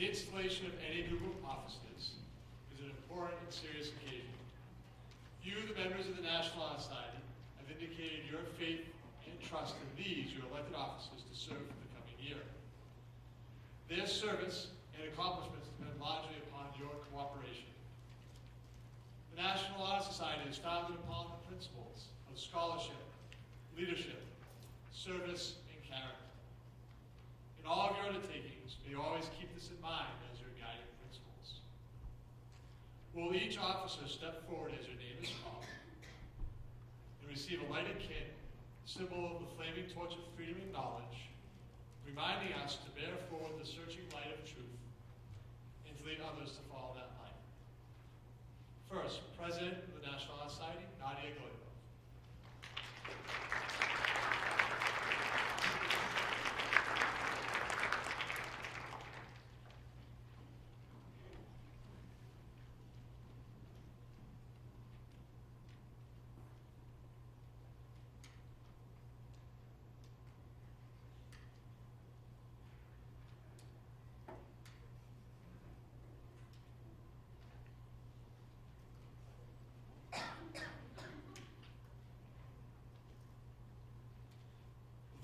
The installation of any group of officers is an important and serious occasion. You, the members of the National Honor Society, have indicated your faith and trust in these, your elected officers, to serve for the coming year. Their service and accomplishments depend largely upon your cooperation. The National Honor Society is founded upon the principles of scholarship, leadership, service, and character. In all of your undertakings, may you always keep this in mind as your guiding principles. Will each officer step forward as your name is called and receive a lighted candle, symbol of the flaming torch of freedom and knowledge, reminding us to bear forward the searching light of truth and to lead others to follow that light. First, President of the National Honor Society, Nadia Glidov.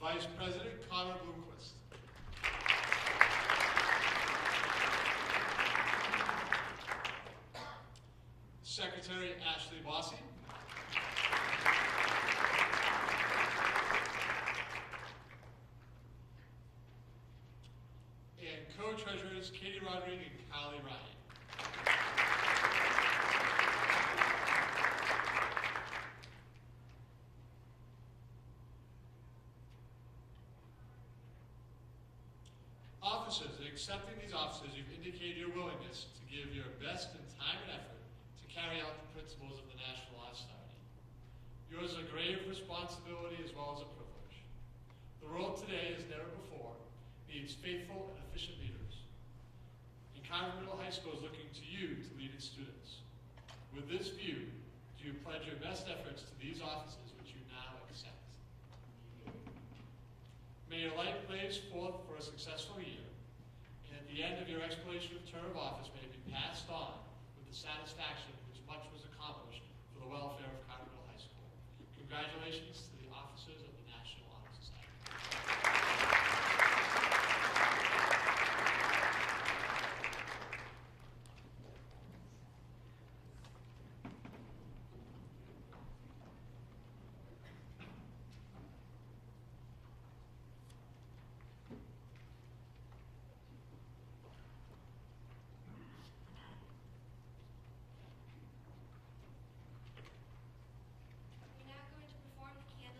Vice President Carver. Secretary Ashley Bossy. And co-treasurers Katie Rodriguez and Kylie Ryan. Officers, in accepting these officers, you've indicated your willingness to give your best in time and effort to carry out the principles of the National Honor Society. Yours is a grave responsibility as well as a privilege. The world today, as never before, needs faithful and efficient leaders. And Carver Middle High School is looking to you to lead its students. With this view, do you pledge your best efforts to these offices which you now accept? May your light blaze forth for a successful year, and at the end of your expiration of term of office may it be passed on with the satisfaction which much was accomplished for the welfare of Carver Middle High School. Congratulations to the officers of the National Honor Society. We're now going to perform the candle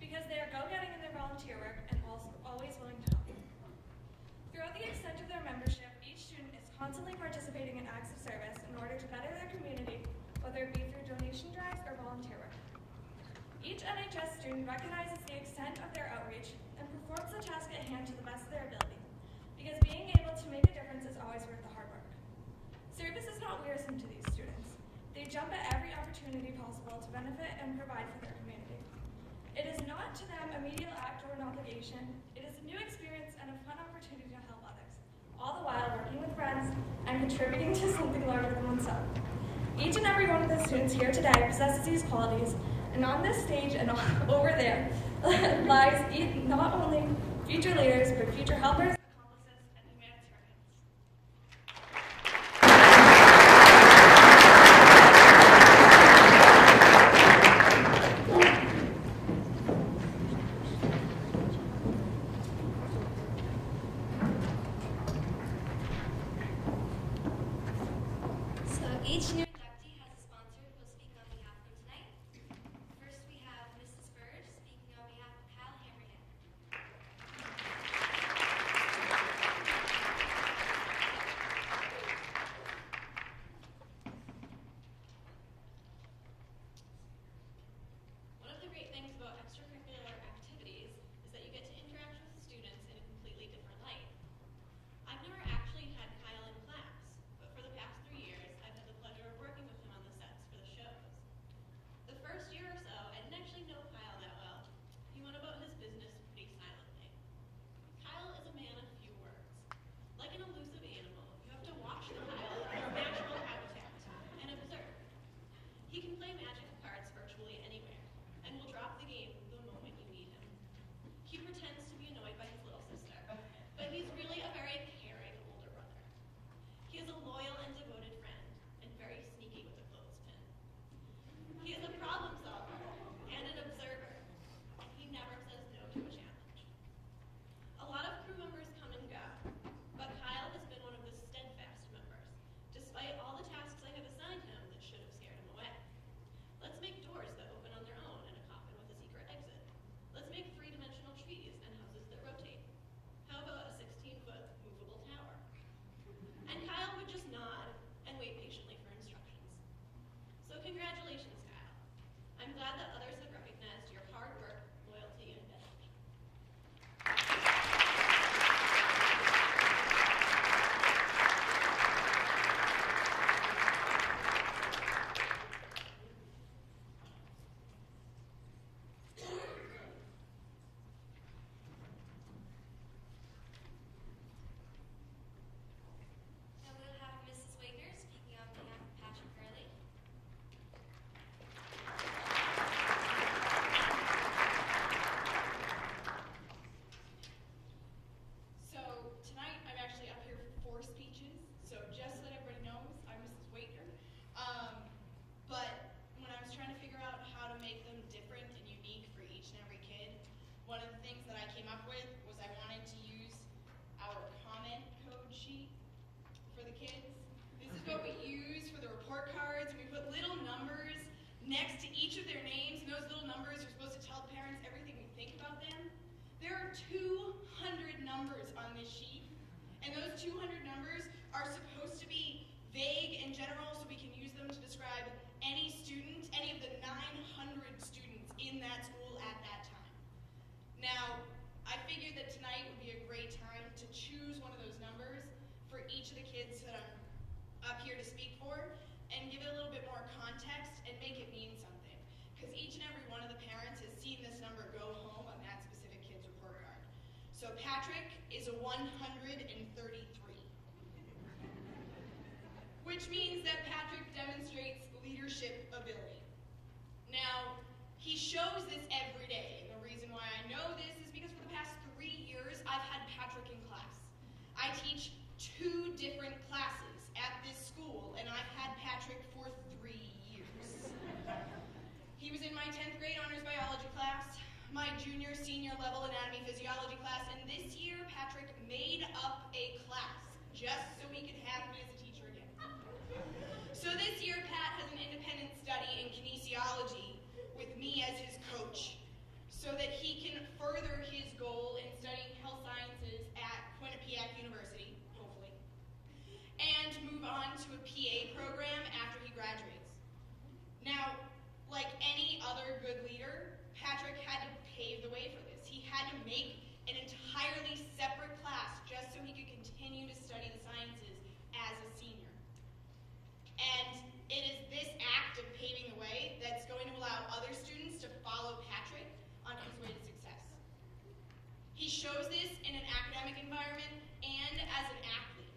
because they are go-getting in their volunteer work and also always willing to help. Throughout the extent of their membership, each student is constantly participating in acts of service in order to better their community, whether it be through donation drives or volunteer work. Each NHS student recognizes the extent of their outreach and performs the task at hand to the best of their ability, because being able to make a difference is always worth the hard work. Service is not wearisome to these students. They jump at every opportunity possible to benefit and provide for their community. It is not to them a medial act or an obligation. It is a new experience and a fun opportunity to help others, all the while working with friends and contributing to something larger than oneself. Each and every one of the students here today possesses these qualities, and on this stage and over there lies not only future leaders, but future helpers, accomplices, and humanitarians. So each new inductee has a sponsor who will speak on behalf of them tonight. First we have Mrs. Burge speaking on behalf of Kyle Hammerhand. One of the great things about extracurricular activities is that you get to interact with the students in a completely different light. I've never actually had Kyle in class, but for the past 3 years, I've had the pleasure of working with him on the sets for the shows. The first year or so, I didn't actually know Kyle that well. He went about his business pretty silently. Kyle is a man of few words. Like an elusive animal, you have to watch the Kyle in his natural habitat and observe. He can play magic cards virtually anywhere, and will drop the game the moment you need him. He pretends to be annoyed by his little sister, but he's really a very caring older brother. He is a loyal and devoted friend, and very sneaky with a clothespin. He is a problem solver and an observer. He never says no to a challenge. A lot of crew members come and go, but Kyle has been one of the steadfast members, despite all the tasks I have assigned him that should have scared him away. Let's make doors that open on their own and a coffin with a secret exit. Let's make 3-dimensional trees and houses that rotate. How about a 16-foot movable tower? And Kyle would just nod and wait patiently for instructions. So congratulations, Kyle. I'm glad that others have recognized your hard work, loyalty, and dedication. Now we'll have Mrs. Wagner speaking on behalf of Patrick Hurley. So tonight I'm actually up here for 4 speeches. So just so that everybody knows, I'm Mrs. Waitner. But when I was trying to figure out how to make them different and unique for each and every kid, one of the things that I came up with was I wanted to use our comment code sheet for the kids. This is what we use for the report cards. We put little numbers next to each of their names, and those little numbers are supposed to tell parents everything we think about them. There are 200 numbers on this sheet, and those 200 numbers are supposed to be vague and general so we can use them to describe any student, any of the 900 students in that school at that time. Now, I figured that tonight would be a great time to choose one of those numbers for each of the kids that I'm up here to speak for, and give it a little bit more context and make it mean something. Because each and every one of the parents has seen this number go home on that specific kid's report card. So Patrick is a 133, which means that Patrick demonstrates leadership ability. Now, he shows this every day, and the reason why I know this is because for the past 3 years, I've had Patrick in class. I teach 2 different classes at this school, and I've had Patrick for 3 years. He was in my 10th grade honors biology class, my junior senior level anatomy physiology class, and this year Patrick made up a class just so we could have him as a teacher again. So this year Pat study in kinesiology with me as his coach so that he to a PA program after he graduates. Now, like any other good leader, Patrick had to pave the way for this. He had to make an entirely separate class just so he could continue to study the sciences as a senior. And it is this act of paving the way that's going to allow other students to follow Patrick on his way to success. He shows this in an academic environment and as an athlete.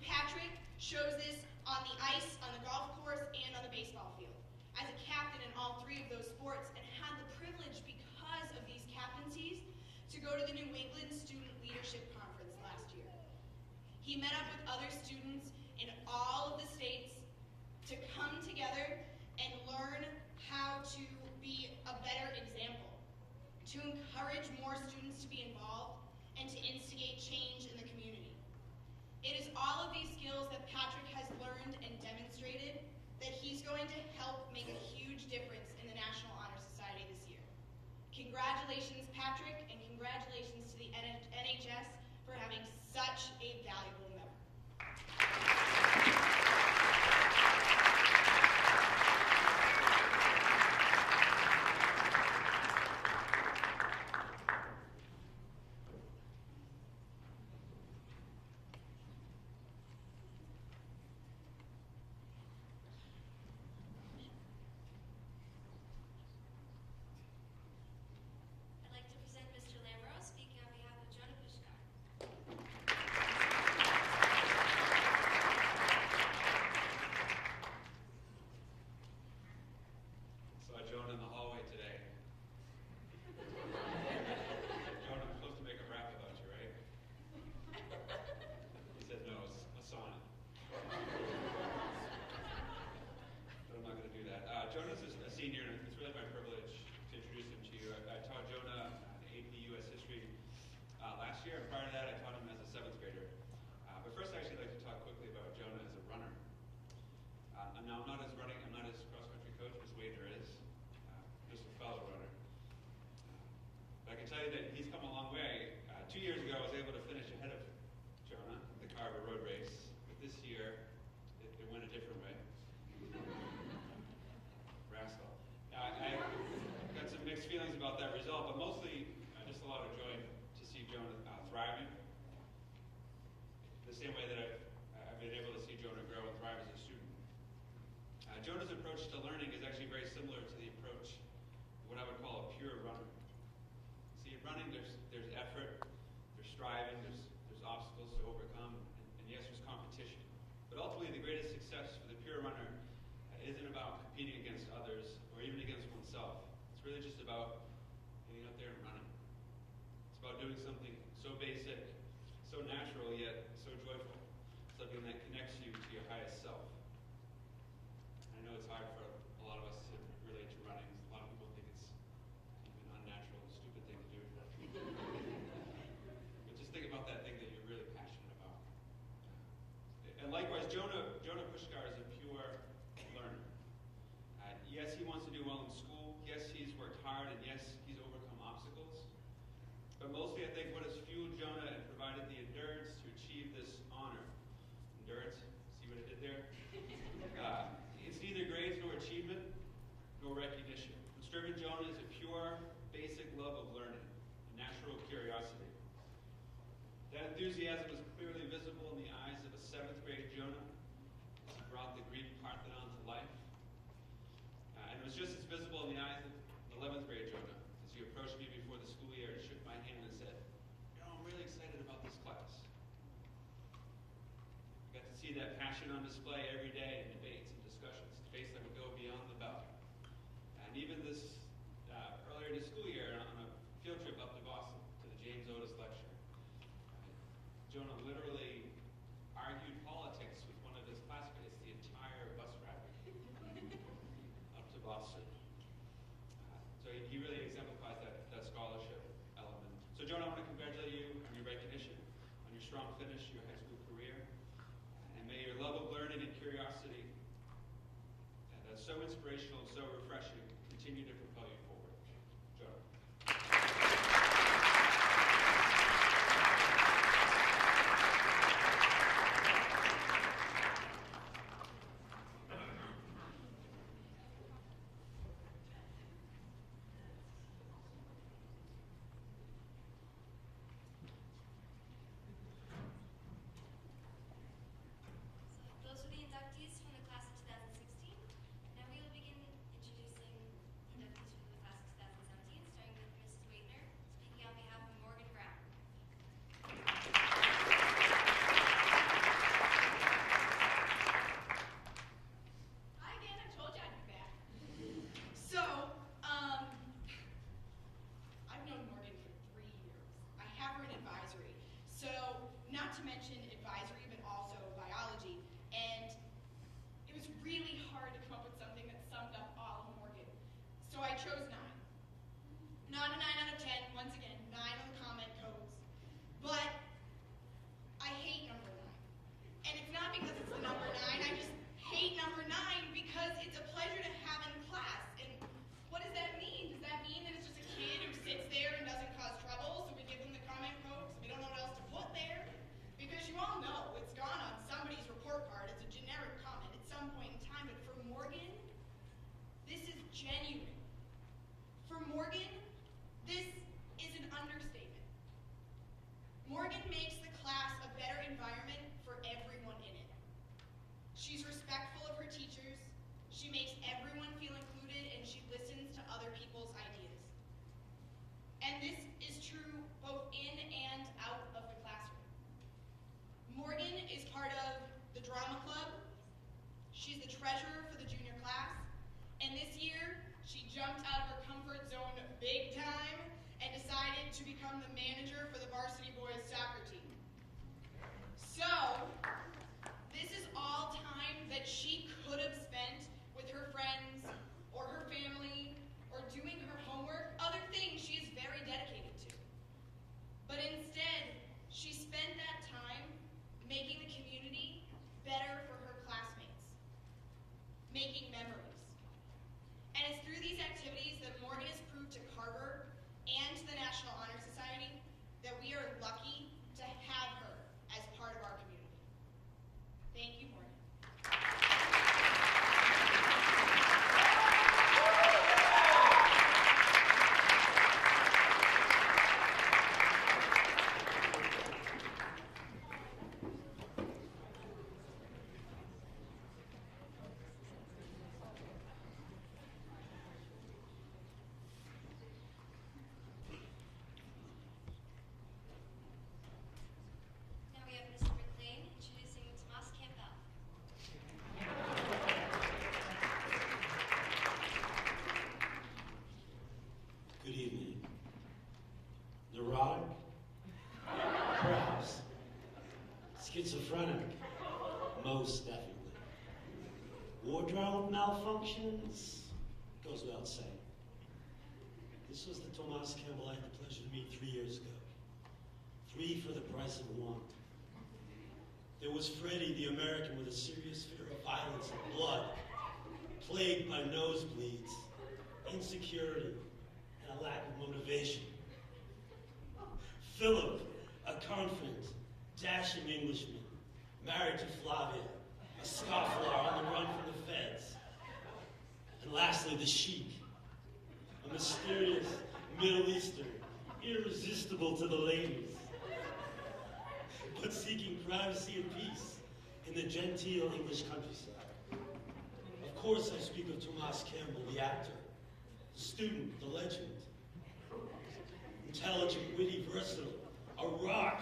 Patrick shows this on the ice, on the golf course, and on the baseball field. As a captain in all three of those sports, and had the privilege because of these captaincies to go to the New England Student Leadership Conference last year. He met up with other students in all of the states to come together and learn how to be a better example, to encourage more students to be involved, and to instigate change in the community. It is all of these skills that Patrick has learned and demonstrated that he's going to help make a huge difference in the National Honor Society this year. Congratulations, Patrick, and congratulations to the NHS for having such a valuable member. I'd like to present Mr. Lamro speaking on behalf of Jonah Pushkar. Saw Jonah in the hallway today. Jonah, I'm supposed to make a rap about you, right? He said no, it's a sonnet. But I'm not going to do that. Jonah's a senior, and it's really my privilege to introduce him to you. I taught Jonah AP US History last year, and prior to that, I taught him as a 7th grader. But first, I actually like to talk quickly about Jonah as a runner. Now, I'm not his cross-country coach, as Wader is, just a fellow runner. But I can tell you that he's come a long way. 2 years ago, I was able to finish ahead of Jonah at the Carver road race. But this year, it went a different way. Rascal. I got some mixed feelings about that result, but mostly just a lot of joy to see Jonah thriving. The same way that I've been able to see Jonah grow and thrive as a student. Jonah's approach to learning is actually very similar to the approach of what I would call a pure runner. See, in running, there's effort, there's striving, there's obstacles to overcome, and yes, there's competition. But ultimately, the greatest success for the pure runner isn't about competing against others or even against oneself. It's really just about getting out there and running. It's about doing something so basic, so natural, yet so joyful. Something that connects you to your highest self. I know it's hard for a lot of us to relate to running. A lot of people think it's an unnatural and stupid thing to do. But just think about that thing that you're really passionate about. And likewise, Jonah Pushkar is a pure learner. Yes, he wants to do well in school. Yes, he's worked hard, and yes, he's overcome obstacles. But mostly, I think what has fueled Jonah and provided the endurance to achieve this honor. Endurance, see what I did there? It's neither grades nor achievement nor recognition. What's driven Jonah is a pure, basic love of learning, a natural curiosity. That enthusiasm was clearly visible in the eyes of a 7th grade Jonah as he brought the Greek Parthenon to life. And it was just as visible in the eyes of 11th grade Jonah as he approached me before the school year and shook my hand and said, I'm really excited about this class. I got to see that passion on display every day in debates and discussions, debates that would go beyond the bell. And even this, earlier this school year, on a field trip up to Boston to the James Otis lecture, Jonah literally argued politics with one of his classmates the entire bus ride up to Boston. So he really exemplifies that scholarship element. So Jonah, I want to congratulate you on your recognition, on your strong finish, your high school career. And may your love of learning and curiosity, that's so inspirational and so refreshing, continue to propel you forward. Jonah. mention advisory, but also biology. And it was really hard to come up with something that summed up all of Morgan. So I chose 9. Not a 9 out of 10, once again, 9 on the comment codes. But I hate number 9. And it's not because it's the number 9, I just hate number 9 because it's a pleasure to have in class. And what does that mean? Does that mean that it's just a kid who sits there and doesn't cause trouble, so we give them the comment code because we don't know what else to put there? Because you all know it's gone on somebody's report card. It's a generic comment at some point in time. But for Morgan, this is genuine. For Morgan, this is an understatement. Morgan makes the class a better environment for everyone in it. She's respectful of her teachers, she makes everyone feel included, and she listens to other people's ideas. And this is true both in and out of the classroom. Morgan is part of the drama club. She's the treasurer for the junior class. And this year, she jumped out of her comfort zone big time and decided to become the manager for the varsity boys soccer team. So, this is all time that she could have spent with her friends or her family or doing her homework, other things she is very dedicated to. But instead, she spent that time making the community better for her classmates, making memories. And it's through these activities that Morgan has proved to Carver and to the National Honor Society that we are lucky to have her as part of our community. Thank you, Morgan. Now we have Mr. McLean introducing Tomas Campbell. Good evening. Neurotic? Perhaps. Schizophrenic? Most definitely. Wardrobe malfunctions? Goes without saying. This was the Tomas Campbell I had the pleasure to meet 3 years ago. 3 for the price of 1. There was Freddie, the American, with a serious fear of violence and blood, plagued by nosebleeds, insecurity, and a lack of motivation. Philip, a confident, dashing Englishman, married to Flavia, a scofflaw on the run from the feds. And lastly, the Sheik, a mysterious Middle Eastern, irresistible to the ladies, but seeking privacy and peace in the genteel English countryside. Of course, I speak of Tomas Campbell, the actor, the student, the legend. Intelligent, witty, versatile, a rock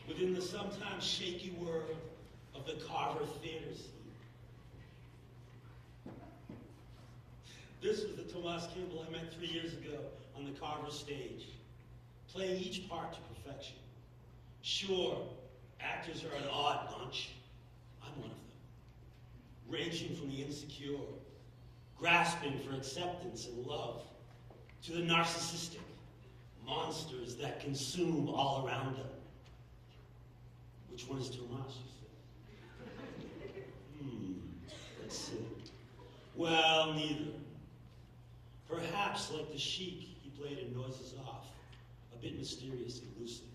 within the sometimes shaky world of the Carver theater scene. This was the Tomas Campbell I met 3 years ago on the Carver stage, playing each part to perfection. Sure, actors are an odd bunch. I'm one of them. Ranging from the insecure, grasping for acceptance and love, to the narcissistic, monsters that consume all around them. Which one is Tomas, you say? Let's see. Well, neither. Perhaps, like the Sheik he played in Noises Off, a bit mysterious and elusive.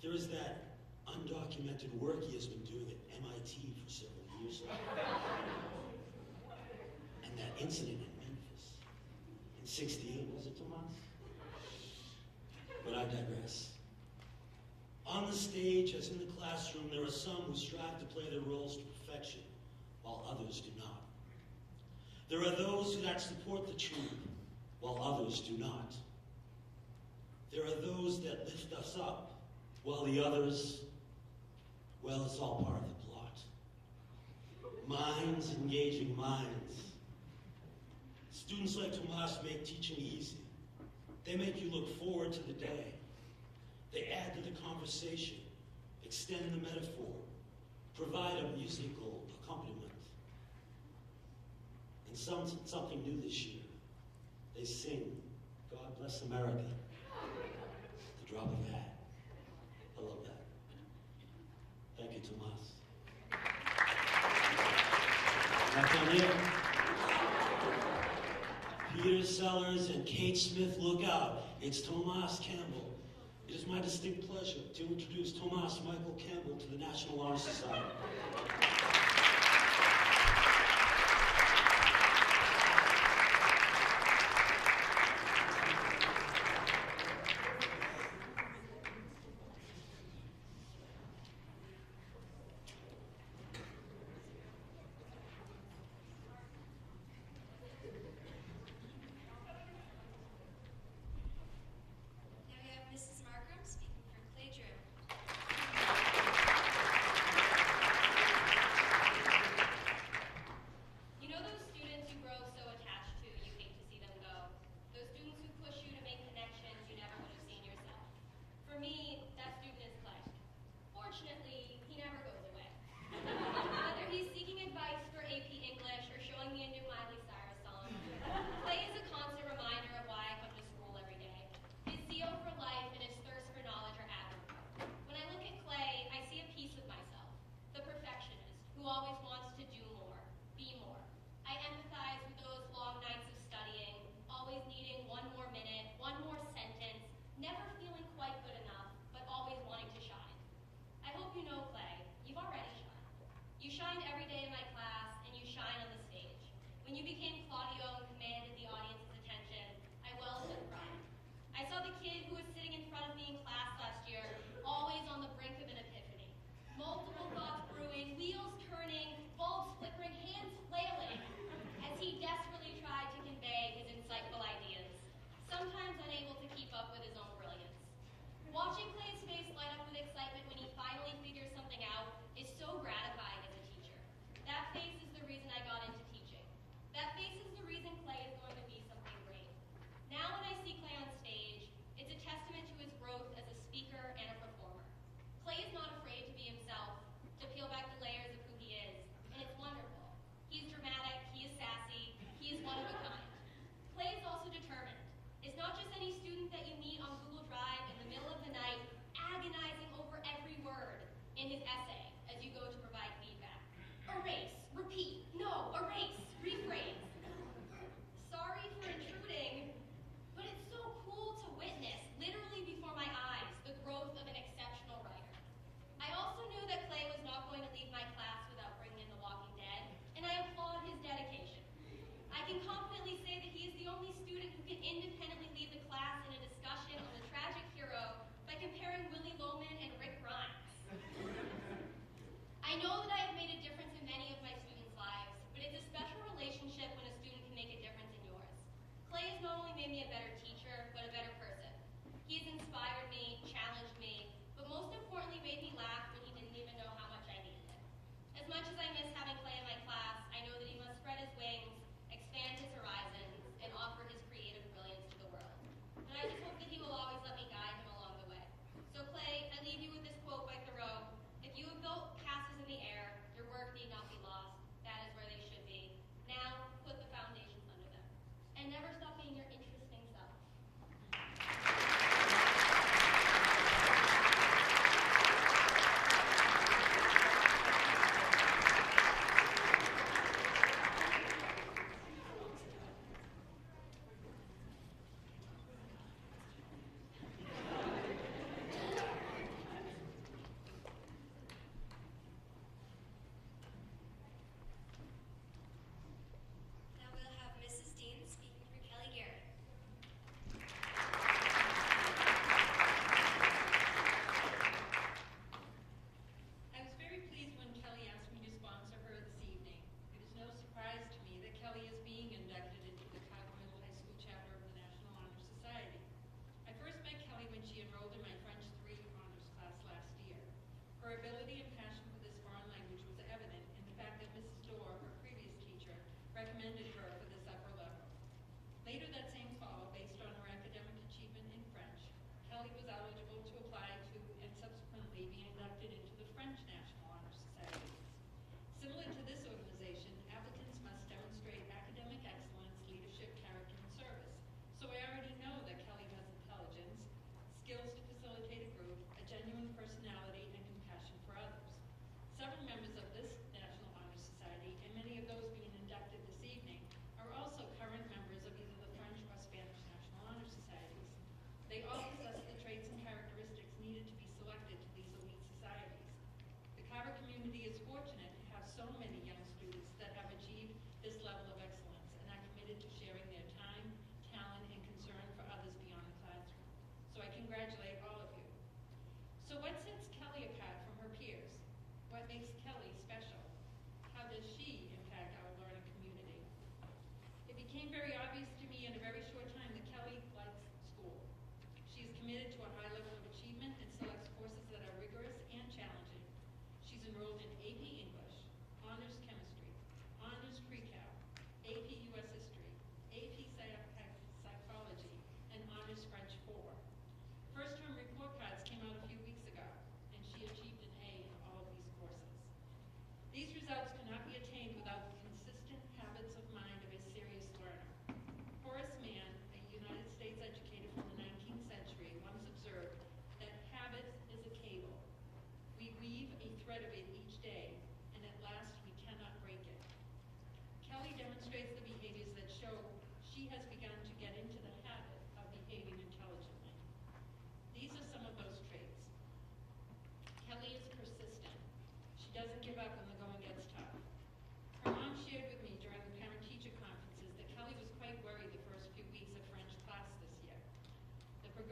There is that undocumented work he has been doing at MIT for several years now. And that incident in Memphis in '68, was it, Tomas? But I digress. On the stage, as in the classroom, there are some who strive to play their roles to perfection, while others do not. There are those that support the truth, while others do not. There are those that lift us up, while the others, well, it's all part of the plot. Minds engaging minds. Students like Tomas make teaching easy. They make you look forward to the day. They add to the conversation extend the metaphor, provide a musical accompaniment. And something new this year. They sing, God Bless America, at the drop of a hat. I love that. Thank you, Tomas. Not done yet. Peter Sellers and Kate Smith, look out. It's Tomas Campbell. It is my distinct pleasure to introduce Tomas Michael Campbell to the National Honor Society. Now we have Mrs. Markram speaking for Clay Drew.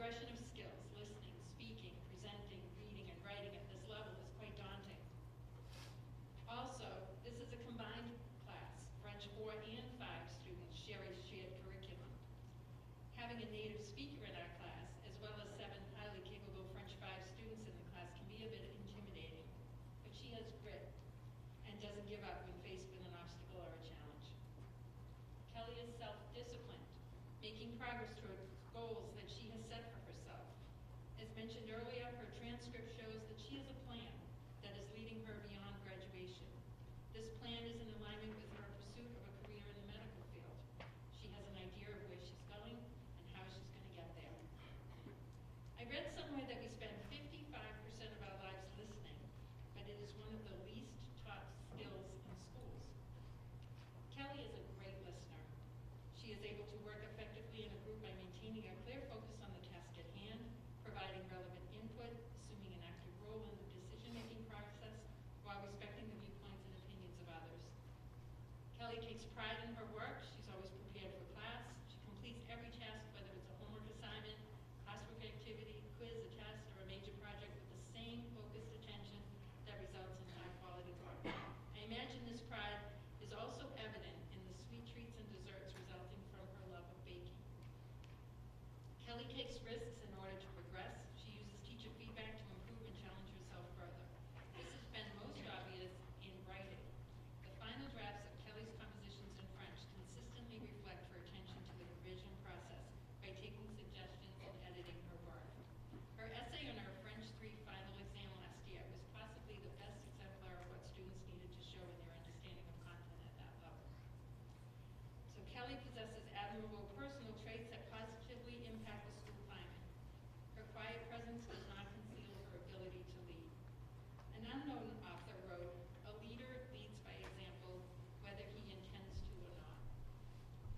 progression of skills, listening, speaking, presenting, reading, and writing at this level is quite daunting. Also, this is a combined class. French 4 and 5 students share a shared curriculum. Having a native speaker in our class, as well as 7 highly capable French 5 students in the class, can be a bit intimidating. But she has grit and doesn't give up when faced with an obstacle or a challenge. Kelly is self-disciplined, making progress toward goals that she has set for herself. As mentioned earlier, her transcript shows that she has a plan that is leading her beyond graduation. This plan is in alignment with her pursuit of a career in the medical field. She has an idea of where she's going and how she's going to get there. I read somewhere that we spend 55% of our lives listening, but it is one of the least taught skills in schools. Kelly is a great listener. She is able to work effectively in a group by maintaining a clear focus on the task at hand, providing relevant input, assuming an active role in the decision-making process, while respecting the viewpoints and opinions of others. Kelly takes pride in her work. She's always prepared for class. She completes every task, whether it's a homework assignment, classwork activity, quiz, a test, or a major project, with the same focused attention that results in high-quality work. I imagine this pride is also evident in the sweet treats and desserts resulting from her love of baking. Kelly takes risks in order to progress. She uses teacher feedback to improve and challenge herself further. This has been most obvious in writing. The final drafts of Kelly's compositions in French consistently reflect her attention to the revision process by taking suggestions and editing her work. Her essay on her French 3 final exam last year was possibly the best exemplar of what students needed to show in their understanding of content at that level. So Kelly possesses admirable personal traits that positively impact the school climate. Her quiet presence does not conceal her ability to lead. An unknown author wrote, "A leader leads by example, whether he intends to or not."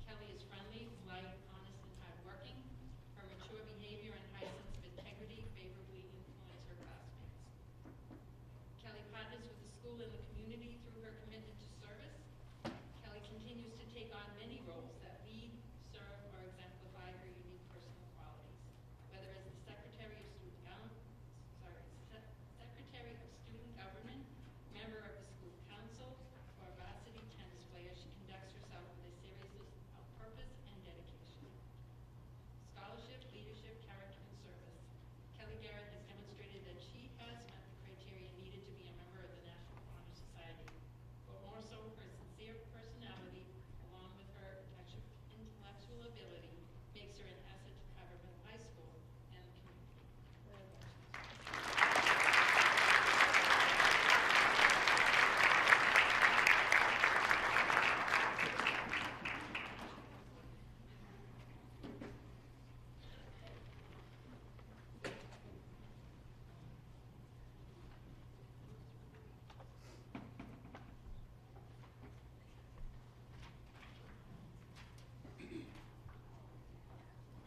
Kelly is friendly, light, honest, and hardworking. Her mature behavior and high sense of integrity favorably influence her classmates. Kelly partners with the school and the community through her commitment to service. Kelly continues to take on many roles that lead, serve, or exemplify her unique personal qualities. Whether as the Secretary of Student Government, member of the school council, or varsity tennis player, she conducts herself with a seriousness of purpose and dedication. Scholarship, leadership, character, and service. Kelly Garrett has demonstrated that she has met the criteria needed to be a member of the National Honor Society, but more so her sincere personality, along with her intellectual ability, makes her an asset to Carver Middle High School and the community.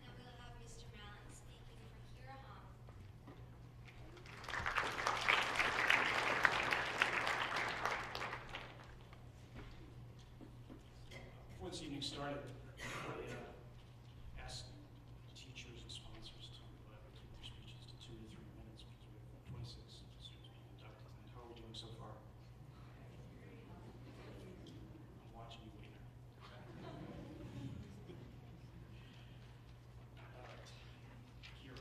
Now we'll have Mr. Mallon speaking for Kira Hong. Before this evening started, I asked teachers and sponsors to keep their speeches to 2 to 3 minutes because we have 26 students being inducted. And how are we doing so far? I'm watching you later. All right. Kira.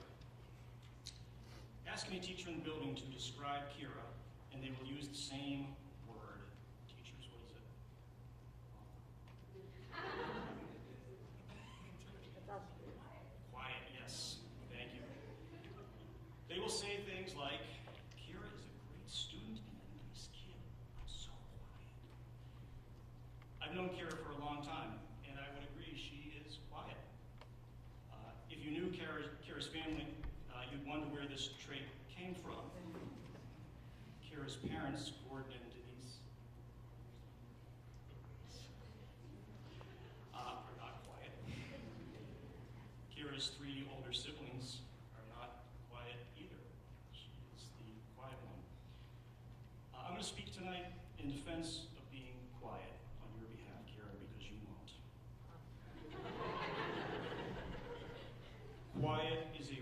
Ask any teacher in the building to describe Kira, and they will use the same word. Teachers, what is it? Quiet, yes. Thank you. They will say things like, "Kira is a great student and a nice kid. I'm so quiet." I've known Kira for a long time, and I would agree she is quiet. If you knew Kira's family, you'd wonder where this trait came from. Kira's parents, Gordon and Denise, are not quiet. Kira's 3 older siblings are not quiet either. She is the quiet one. I'm going to speak tonight in defense of being quiet on your behalf, Kira, because you won't. Quiet is a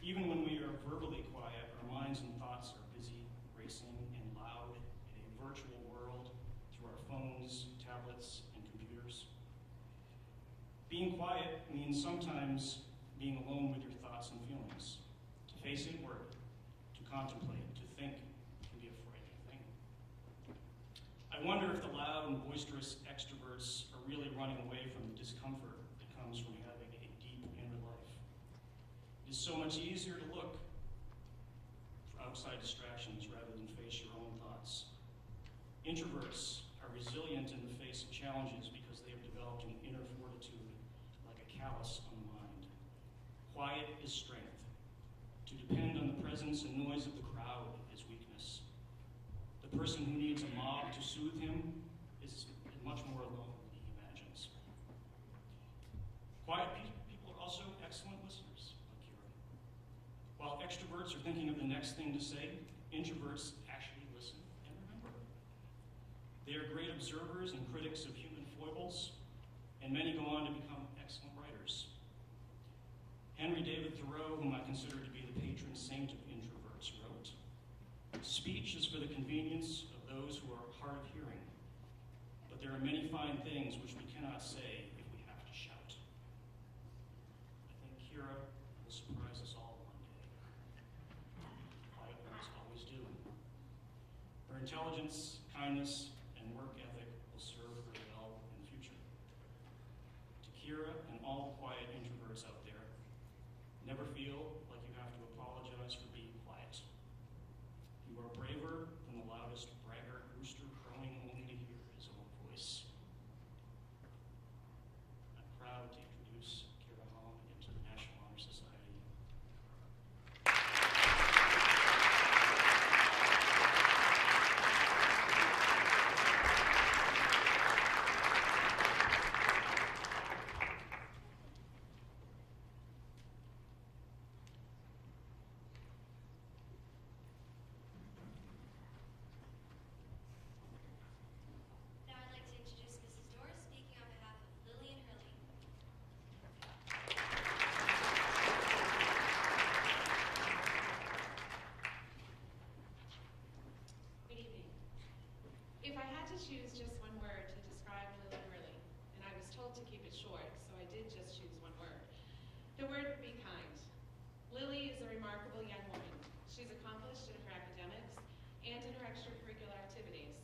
Even when we are verbally quiet, our minds and thoughts are busy, racing, and loud in a virtual world through our phones, tablets, and computers. Being quiet means sometimes being alone with your thoughts and feelings. To face inward, to contemplate, to think can be a frightening thing. I wonder if the loud and boisterous extroverts are really running away from the discomfort that comes from having a deep inner life. It is so much easier to look for outside distractions rather than face your own thoughts. Introverts are resilient in the face of challenges because they have developed an inner fortitude like a callus on the mind. Quiet is strength. To depend on the presence and noise of the crowd is weakness. The person who needs a mob to soothe him is much more alone than he imagines. Quiet people are also excellent listeners, like Kira. While extroverts are thinking of the next thing to say, introverts actually listen and remember. They are great observers and critics of human foibles, and many go on to become excellent writers. Henry David Thoreau, whom I consider to be the patron saint of introverts, wrote, "Speech is for the convenience of those who are hard of hearing, but there are many fine things which we cannot say if we have to shout." I think Kira will surprise us all one day. Quiet ones always do. Her intelligence, kindness, and work ethic will serve her well in the future. To Kira and all the quiet introverts out there, never feel like you have to apologize for being quiet. You are braver than the loudest braggart rooster crowing only to hear his own voice. I'm proud to introduce Kira Hong into the National Honor Society. Now I'd like to introduce Mrs. Dorr, speaking on behalf of Lily and Hurley. Good evening. If I had to choose just one word to describe Lily Hurley, and I was told to keep it short, so I did just choose one word, the word would be kind. Lily is a remarkable young woman. She's accomplished in her academics and in her extracurricular activities,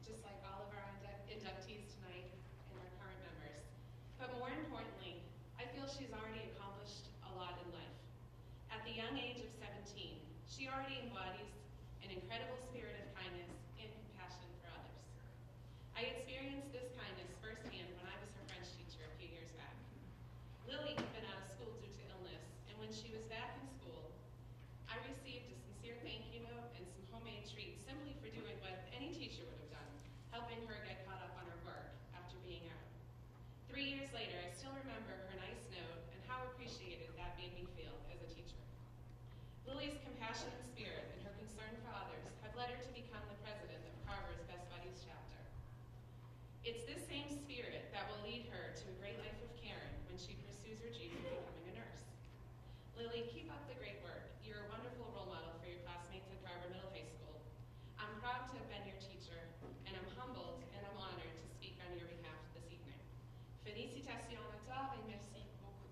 just like all of our inductees tonight and our current members. But more importantly, I feel she's already accomplished a lot in life. At the young age of 17, she already embodies an incredible spirit of kindness and compassion for others. I experienced this kindness firsthand when I was her French teacher a few years back. Lily had been out of school due to illness, and when she was back in school, I received a sincere thank you note and some homemade treats simply for doing what any teacher would have done, helping her get caught up on her work after being out. 3 years later, I still remember her nice note and how appreciated that made me feel as a teacher. Lily's compassionate spirit and her concern for others have led her to become the president of Carver's Best Buddies chapter. It's this same spirit that will lead her to a great life of caring when she pursues her dream of becoming a nurse. Lily, keep up the great work. You're a wonderful role model for your classmates at Carver Middle High School. I'm proud to have been your teacher, and I'm humbled and I'm honored to speak on your behalf this evening. Félicitations à toi et merci beaucoup.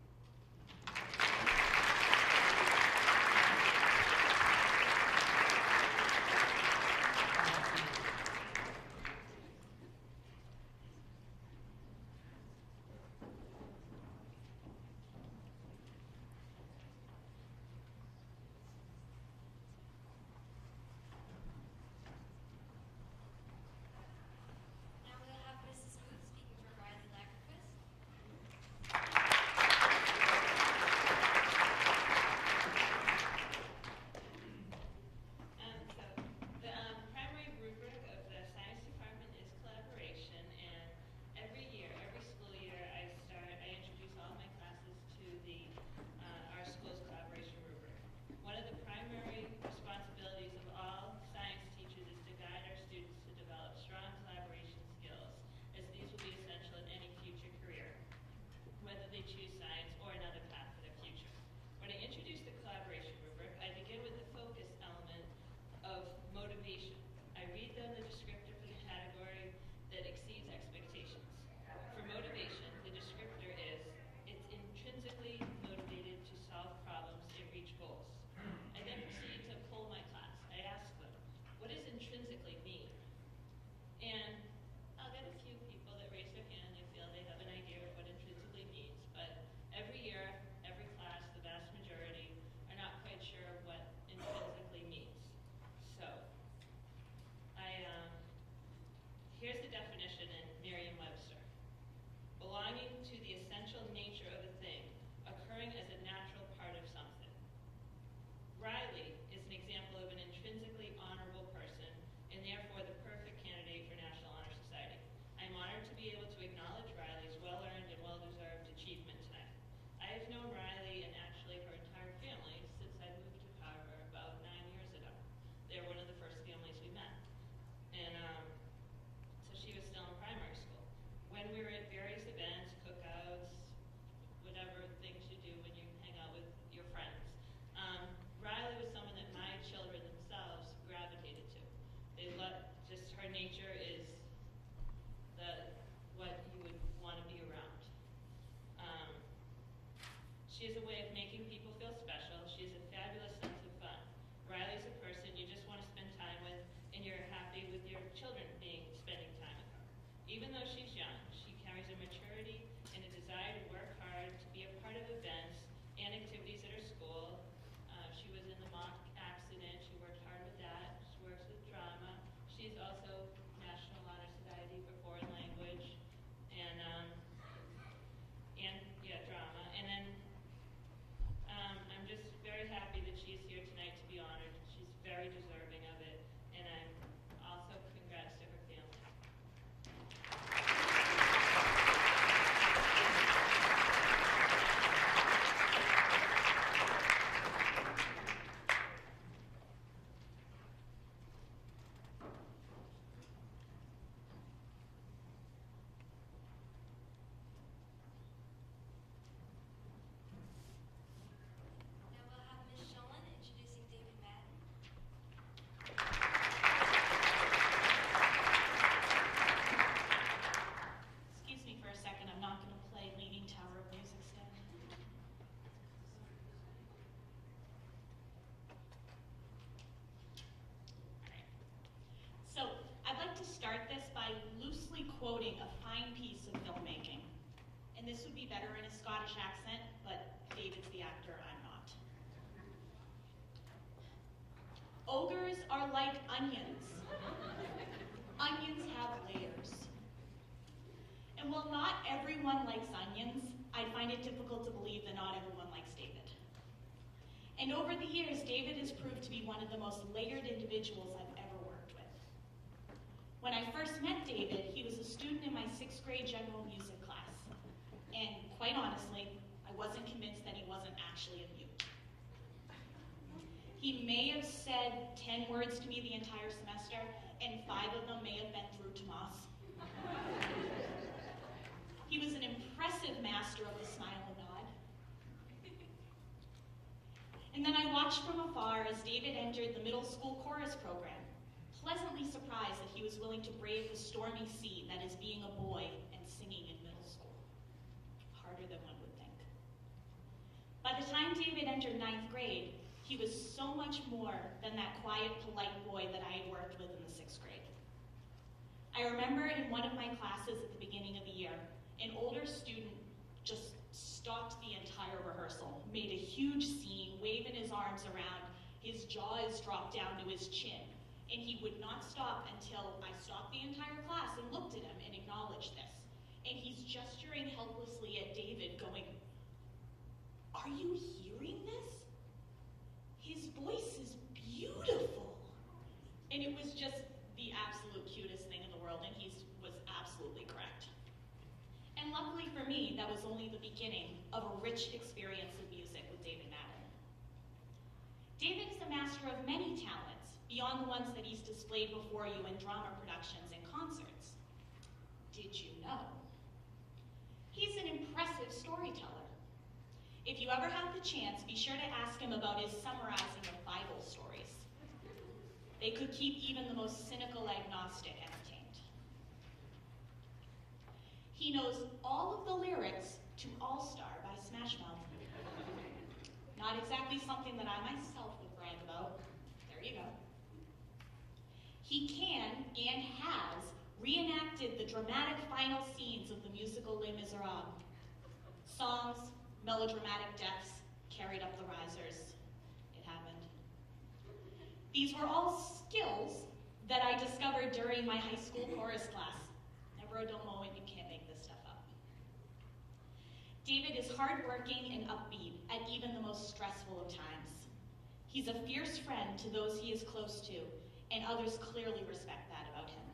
Now we'll have Mrs. Booth speaking for Riley Lagerquist. quoting a fine piece of filmmaking. And this would be better in a Scottish accent, but David's the actor, I'm not. Ogres are like onions. Onions have layers. And while not everyone likes onions, I find it difficult to believe that not everyone likes David. And over the years, David has proved to be one of the most layered individuals I've ever worked with. When I first met David, he was a student in my 6th grade general music class. And quite honestly, I wasn't convinced that he wasn't actually a mute. He may have said 10 words to me the entire semester, and 5 of them may have been through Tomas. He was an impressive master of the smile and nod. And then I watched from afar as David entered the middle school chorus program, pleasantly surprised that he was willing to brave the stormy sea that is being a boy and singing in middle school. Harder than one would think. By the time David entered 9th grade, he was so much more than that quiet, polite boy that I had worked with in the 6th grade. I remember in one of my classes at the beginning of the year, an older student just stopped the entire rehearsal, made a huge scene, waving his arms around, his jaws dropped down to his chin, and he would not stop until I stopped the entire class and looked at him and acknowledged this. And he's gesturing helplessly at David, going, "Are you hearing this? His voice is beautiful." And it was just the absolute cutest thing in the world, and he was absolutely correct. And luckily for me, that was only the beginning of a rich experience of music with David Madden. David is a master of many talents, beyond the ones that he's displayed before you in drama productions and concerts. Did you know? He's an impressive storyteller. If you ever have the chance, be sure to ask him about his summarizing of Bible stories. They could keep even the most cynical agnostic entertained. He knows all of the lyrics to All Star by Smash Mouth. Not exactly something that I myself would brag about. There you go. He can and has reenacted the dramatic final scenes of the musical Les Miserables. Songs, melodramatic deaths, carried up the risers. It happened. These were all skills that I discovered during my high school chorus class. Never a dull moment, you can't make this stuff up. David is hardworking and upbeat at even the most stressful of times. He's a fierce friend to those he is close to, and others clearly respect that about him.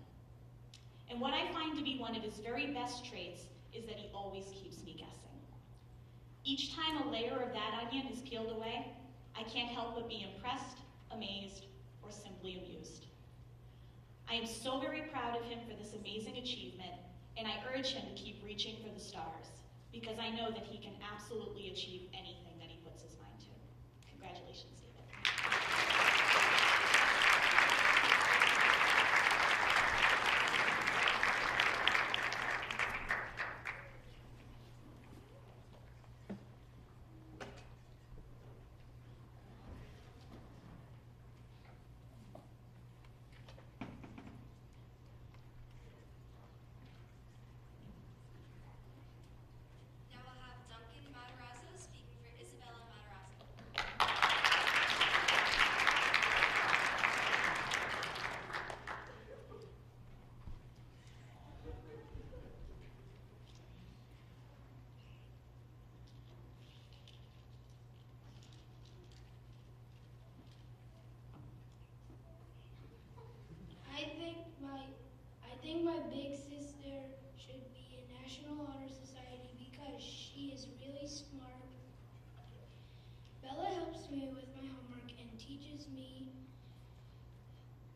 And what I find to be one of his very best traits is that he always keeps me guessing. Each time a layer of that onion is peeled away, I can't help but be impressed, amazed, or simply amused. I am so very proud of him for this amazing achievement, and I urge him to keep reaching for the stars, because I know that he can absolutely achieve anything that he puts his mind to. Congratulations, David. Now we'll have Duncan Matarazzo speaking for Isabella Matarazzo. I think my big sister should be in National Honor Society because she is really smart. Bella helps me with my homework and teaches me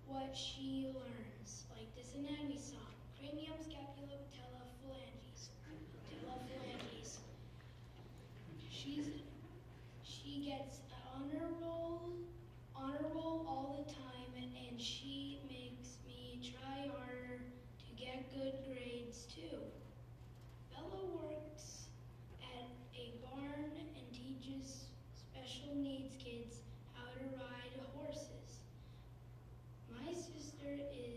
what she learns, like this anatomy song, cranium, scapula, patella, phalanges. She gets an honor roll all the time, and she makes me try harder to get good grades too. Bella works at a barn and teaches special needs kids how to ride horses. My sister is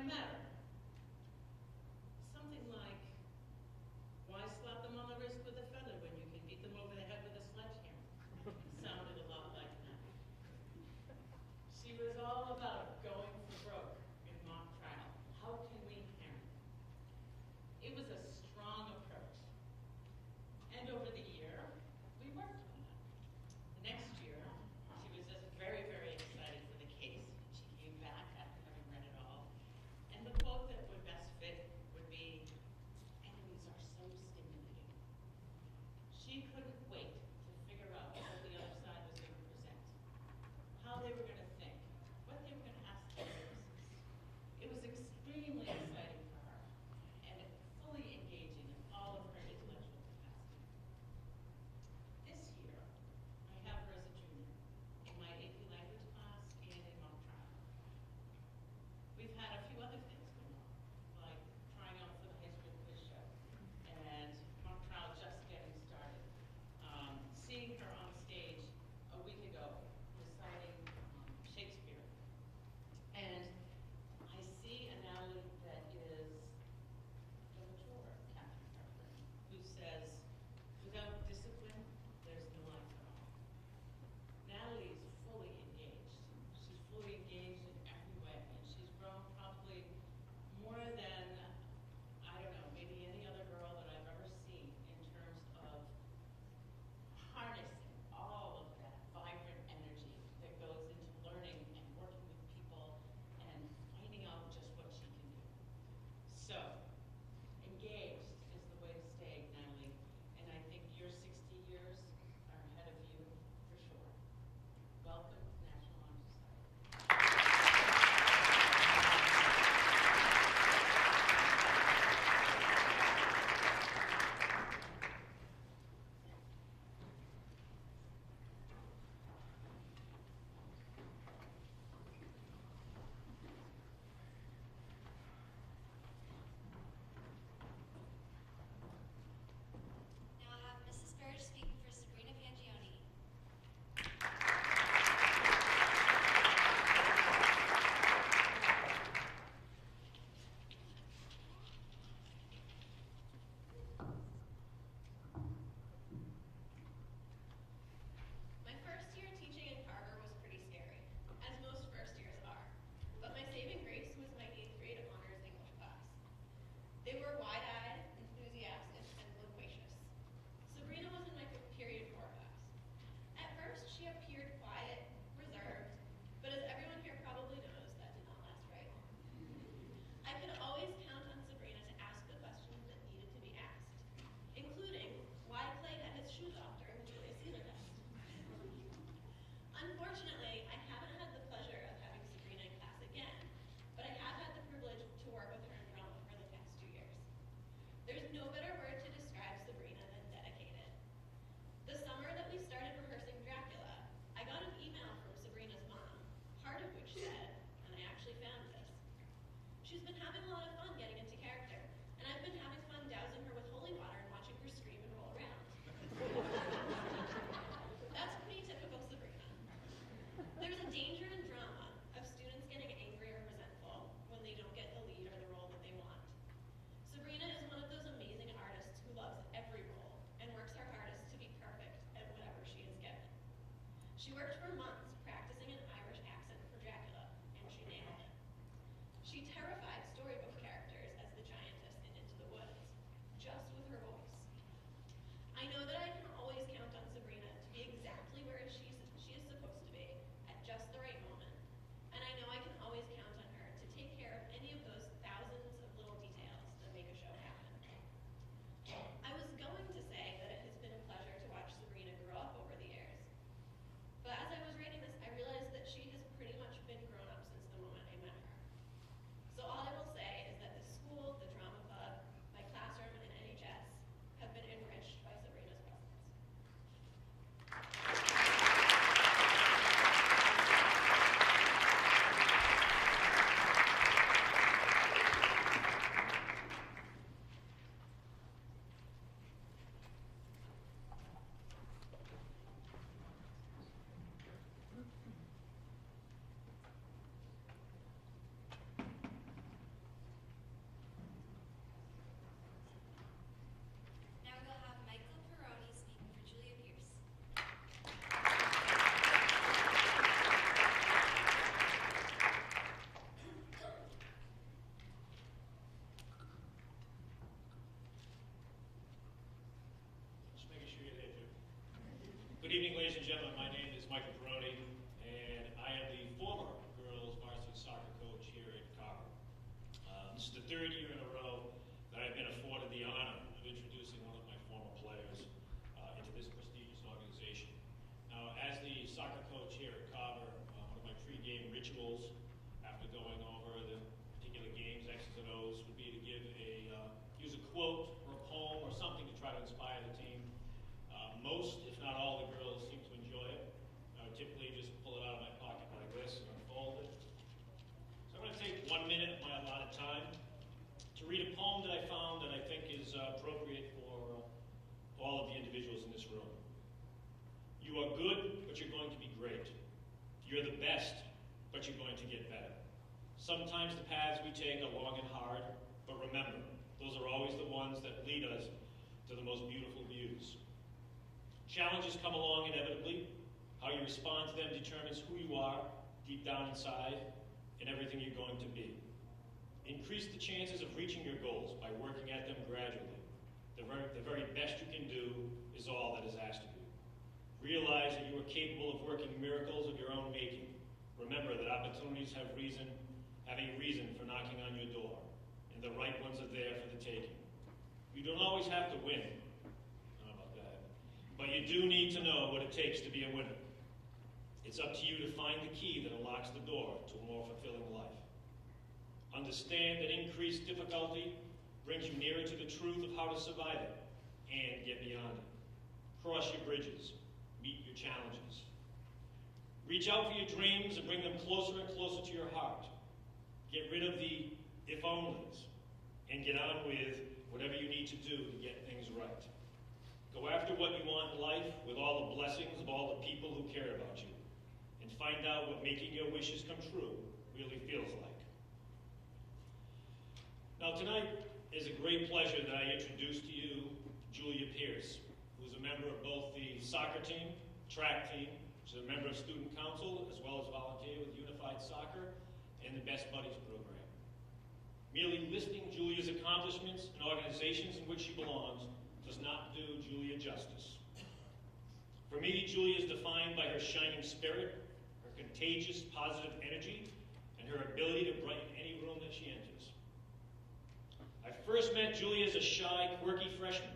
I met her. Something like, why slap them on the wrist with a feather when you can beat them over the head with a sledgehammer? Sounded a lot like that. She was all about going for broke in mock trial. How can we parent? It was a strong approach. And over the year, we worked on that. The next year, she was just very, very excited for the case. She came back after having read it all. And the and gentlemen, my name is Michael Peroni, and I am the former girls varsity soccer coach here at Carver. This is the third year in a row that I've been afforded the honor of introducing one of my former players into this prestigious organization. Now, as the soccer coach here at Carver, one of my pregame rituals after going over the particular games, X's and O's, would be to use a quote or a poem or something to try to inspire the team. Most, if not all, the girls seem to enjoy it. I would typically just pull it out of my pocket like this and unfold it. So I'm going to take 1 minute of my allotted time to read a poem that I found that I think is appropriate for all of the individuals in this room. You are good, but you're going to be great. You're the best, but you're going to get better. Sometimes the paths we take are long and hard, but remember, those are always the ones that lead us to the most beautiful views. Challenges come along inevitably. How you respond to them determines who you are deep down inside and everything you're going to be. Increase the chances of reaching your goals by working at them gradually. The very best you can do is all that is asked of you. Realize that you are capable of working miracles of your own making. Remember that opportunities have a reason for knocking on your door, and the right ones are there for the taking. You don't always have to win. But you do need to know what it takes to be a winner. It's up to you to find the key that unlocks the door to a more fulfilling life. Understand that increased difficulty brings you nearer to the truth of how to survive it and get beyond it. Cross your bridges. Meet your challenges. Reach out for your dreams and bring them closer and closer to your heart. Get rid of the if-onlys and get on with whatever you need to do to get things right. Go after what you want in life with all the blessings of all the people who care about you, and find out what making your wishes come true really feels like. Now tonight is a great pleasure that I introduce to you Julia Pierce, who is a member of both the soccer team, track team, she's a member of student council, as well as volunteer with Unified Soccer and the Best Buddies program. Merely listing Julia's accomplishments and organizations in which she belongs does not do Julia justice. For me, Julia is defined by her shining spirit, her contagious positive energy, and her ability to brighten any room that she enters. I first met Julia as a shy, quirky freshman.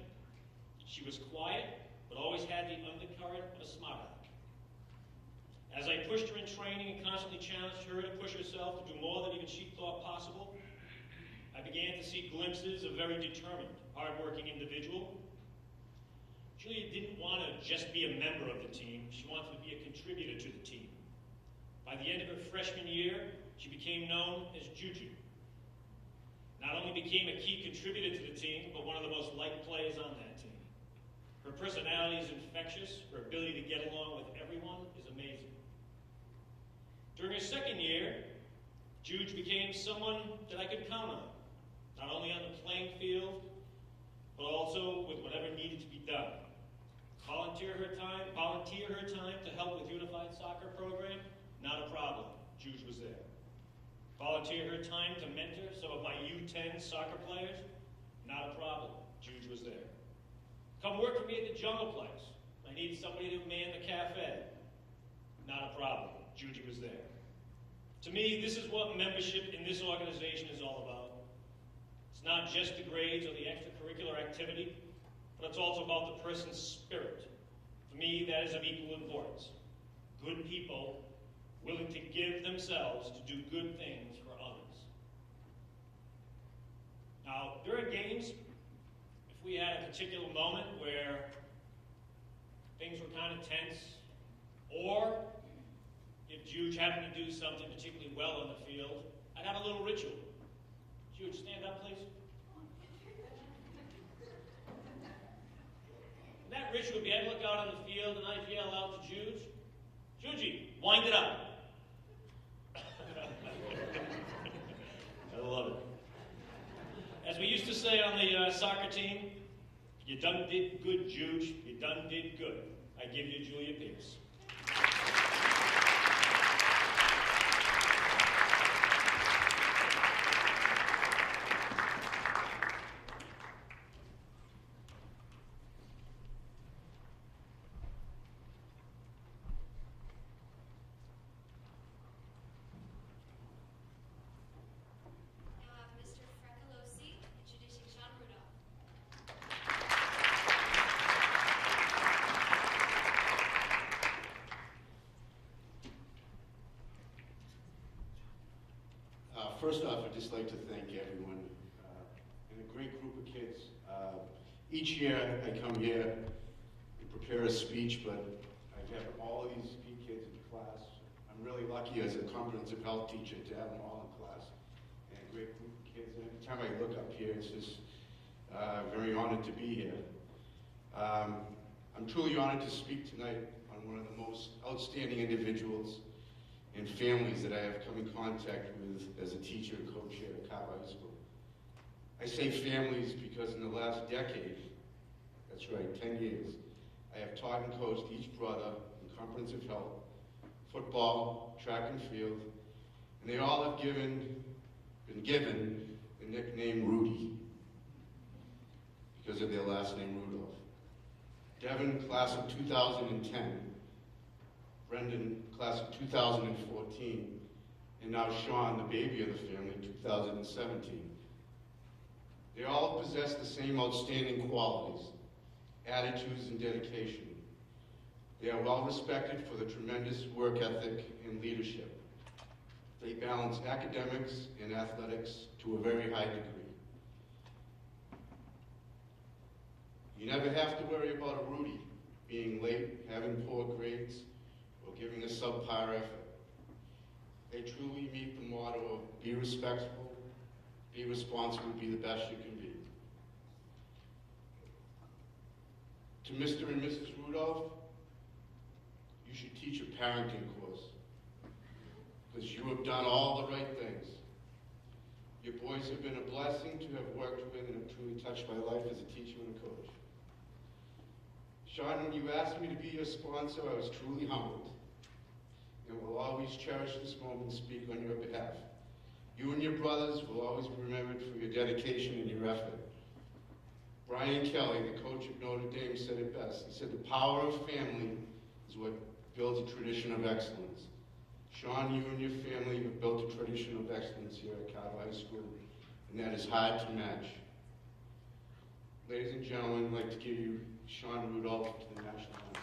She was quiet, but always had the undercurrent of a smart aleck. As I pushed her in training and constantly challenged her to push herself to do more than even she thought possible, I began to see glimpses of a very determined, hardworking individual. Julia didn't want to just be a member of the team, she wanted to be a contributor to the team. By the end of her freshman year, she became known as Juju. Not only became a key contributor to the team, but one of the most liked players on that team. Her personality is infectious, her ability to get along with everyone is amazing. During her second year, Juju became someone that I could count on, not only on the playing field, but also with whatever needed to be done. Volunteer her time to help with Unified Soccer program, not a problem. Juge was there. Volunteer her time to mentor some of my U10 soccer players, not a problem. Juge was there. Come work for me at the Jungle Place. I need somebody to man the cafe. Not a problem. Juge was there. To me, this is what membership in this organization is all about. It's not just the grades or the extracurricular activity, but it's also about the person's spirit. For me, that is of equal importance. Good people willing to give themselves to do good things for others. Now, during games, if we had a particular moment where things were kind of tense, or if Juge happened to do something particularly well on the field, I'd have a little ritual. Juge, stand up, please. That ritual would be I'd look out on the field and I'd yell out to Juge, Juji, wind it up. I love it. As we used to say on the soccer team, you done did good, Juge. You done did good. I give you Julia Pierce. First off, I'd just like to thank everyone and a great group of kids. Each year I come here and prepare a speech, but I have all of these kids in class. I'm really lucky as a comprehensive health teacher to have them all in class and a great group of kids. And every time I look up here, it's just very honored to be here. I'm truly honored to speak tonight on one of the most outstanding individuals and families that I have come in contact with as a teacher and coach here at Carver High School. I say families because in the last decade, that's right, 10 years, I have taught and coached each brother in comprehensive health, football, track and field, and they all have been given the nickname Rudy because of their last name Rudolph. Devin, class of 2010, Brendan, class of 2014, and now Sean, the baby of the family, 2017. They all possess the same outstanding qualities, attitudes, and dedication. They are well respected for the tremendous work ethic and leadership. They balance academics and athletics to a very high degree. You never have to worry about a Rudy being late, having poor grades, or giving a subpar effort. They truly meet the motto of be respectful, be responsible, be the best you can be. To Mr. and Mrs. Rudolph, you should teach a parenting course because you have done all the right things. Your boys have been a blessing to have worked with and have truly touched my life as a teacher and a coach. Sean, when you asked me to be your sponsor, I was truly humbled and will always cherish this moment and speak on your behalf. You and your brothers will always be remembered for your dedication and your effort. Brian Kelly, the coach of Notre Dame, said it best. He said, the power of family is what builds a tradition of excellence. Sean, you and your family have built a tradition of excellence here at Carver High School, and that is hard to match. Ladies and gentlemen, I'd like to give you Sean Rudolph to the national anthem.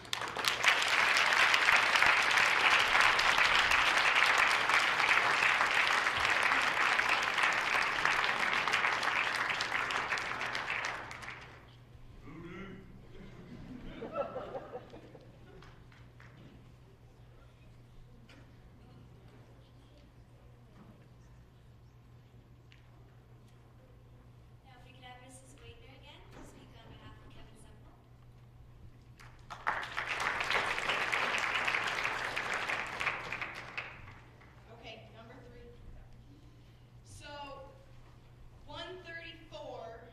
Now, if we could have Mrs. Waitner again to speak on behalf of Kevin Semple. Okay, number 3. So, 134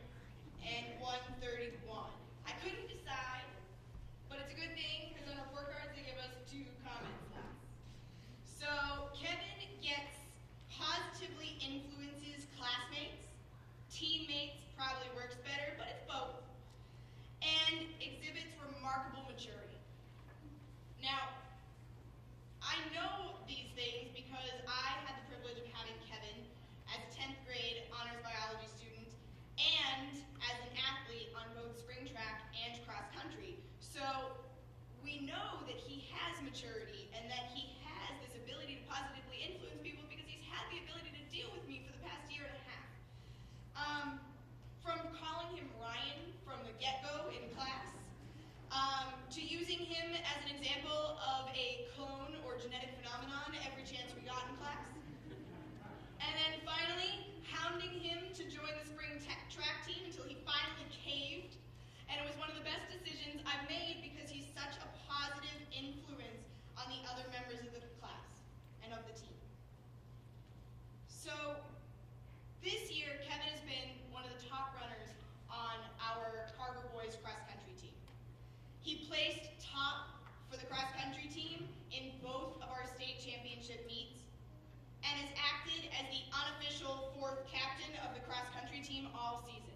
and 131. I couldn't decide, but it's a good thing because on report cards they give us 2 comment slots. So, Kevin gets positively influences classmates, teammates probably works better, but it's both, and exhibits remarkable maturity. Now, I know these things because I had the privilege of having Kevin as a 10th grade honors biology student and as an athlete on both spring track and cross country. So we know that he has maturity and that he has this ability to positively influence people because he's had the ability to deal with me for the past year and a half. From calling him Ryan from the get-go in class, to using him as an example of a clone or genetic phenomenon every chance we got in class. And then finally, hounding him to join the spring track team until he finally caved. And it was one of the best decisions I've made because he's such a positive influence on the other members of the class and of the team. So this year, Kevin has been one of the top runners on our Carver boys cross country team. He placed top for the cross country team in both of our state championship meets and has acted as the unofficial 4th captain of the cross country team all season.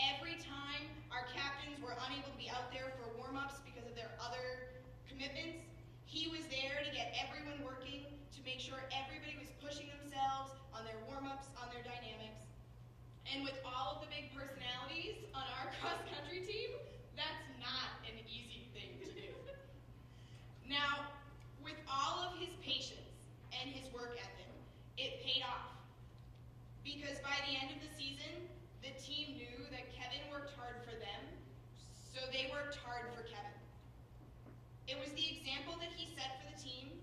Every time our captains were unable to be out there for warm-ups because of their other commitments, he was there to get everyone working, to make sure everybody was pushing themselves on their warm-ups, on their dynamics. And with all of the big personalities on our cross-country team, that's not an easy thing to do. Now, with all of his patience and his work ethic, it paid off. because by the end of the season, the team knew that Kevin worked hard for them, so they worked hard for Kevin. It was the example that he set for the team,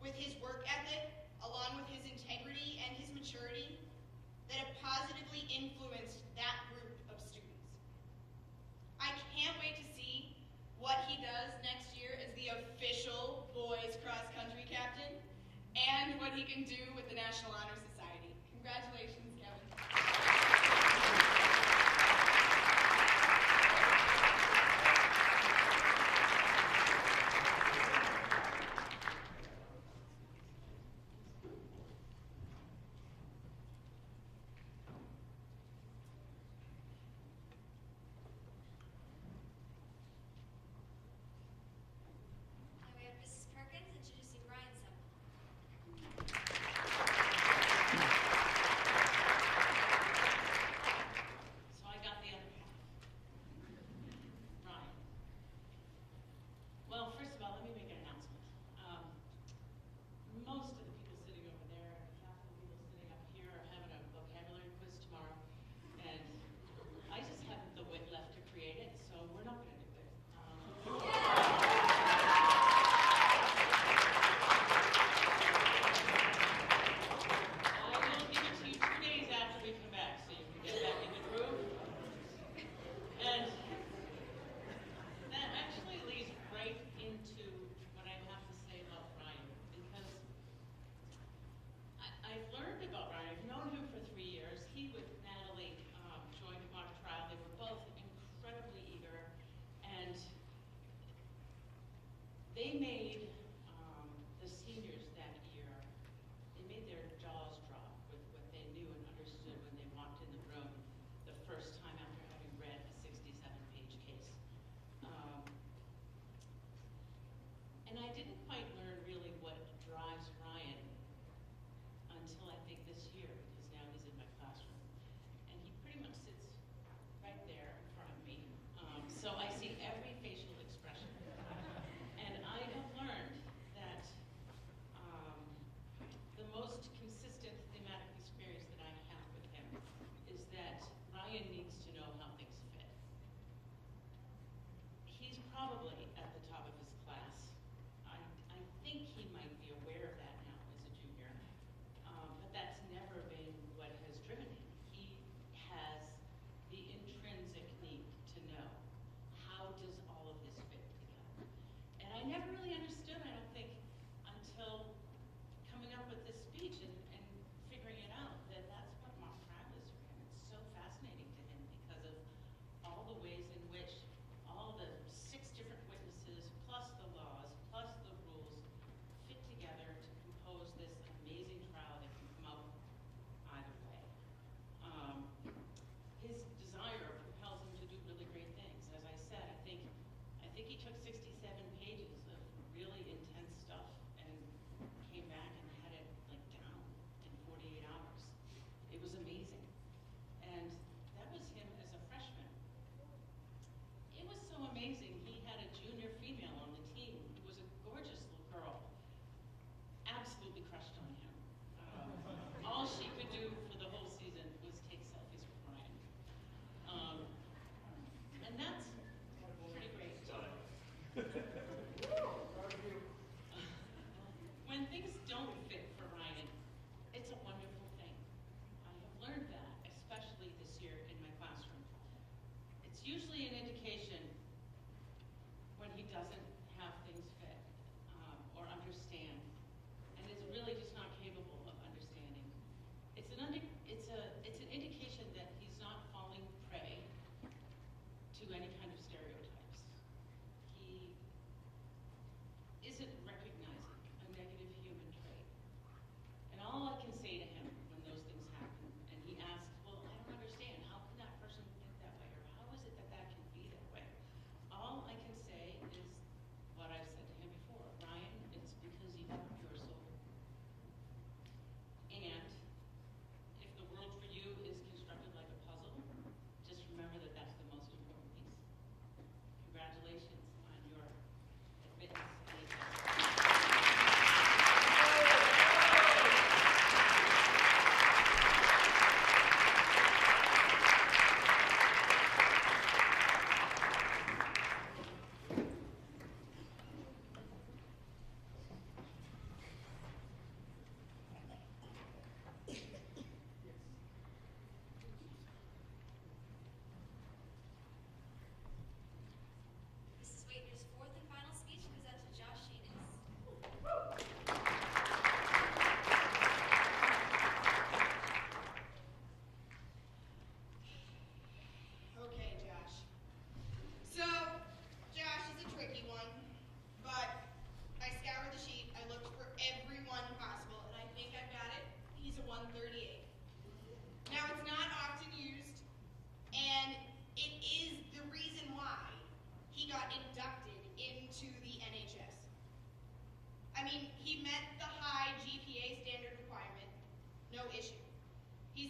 with his work ethic, along with his integrity and his maturity, that have positively influenced that group of students. I can't wait to see what he does next year as the official boys cross-country captain, and what he can do with the National Honor Society. Congratulations, Kevin.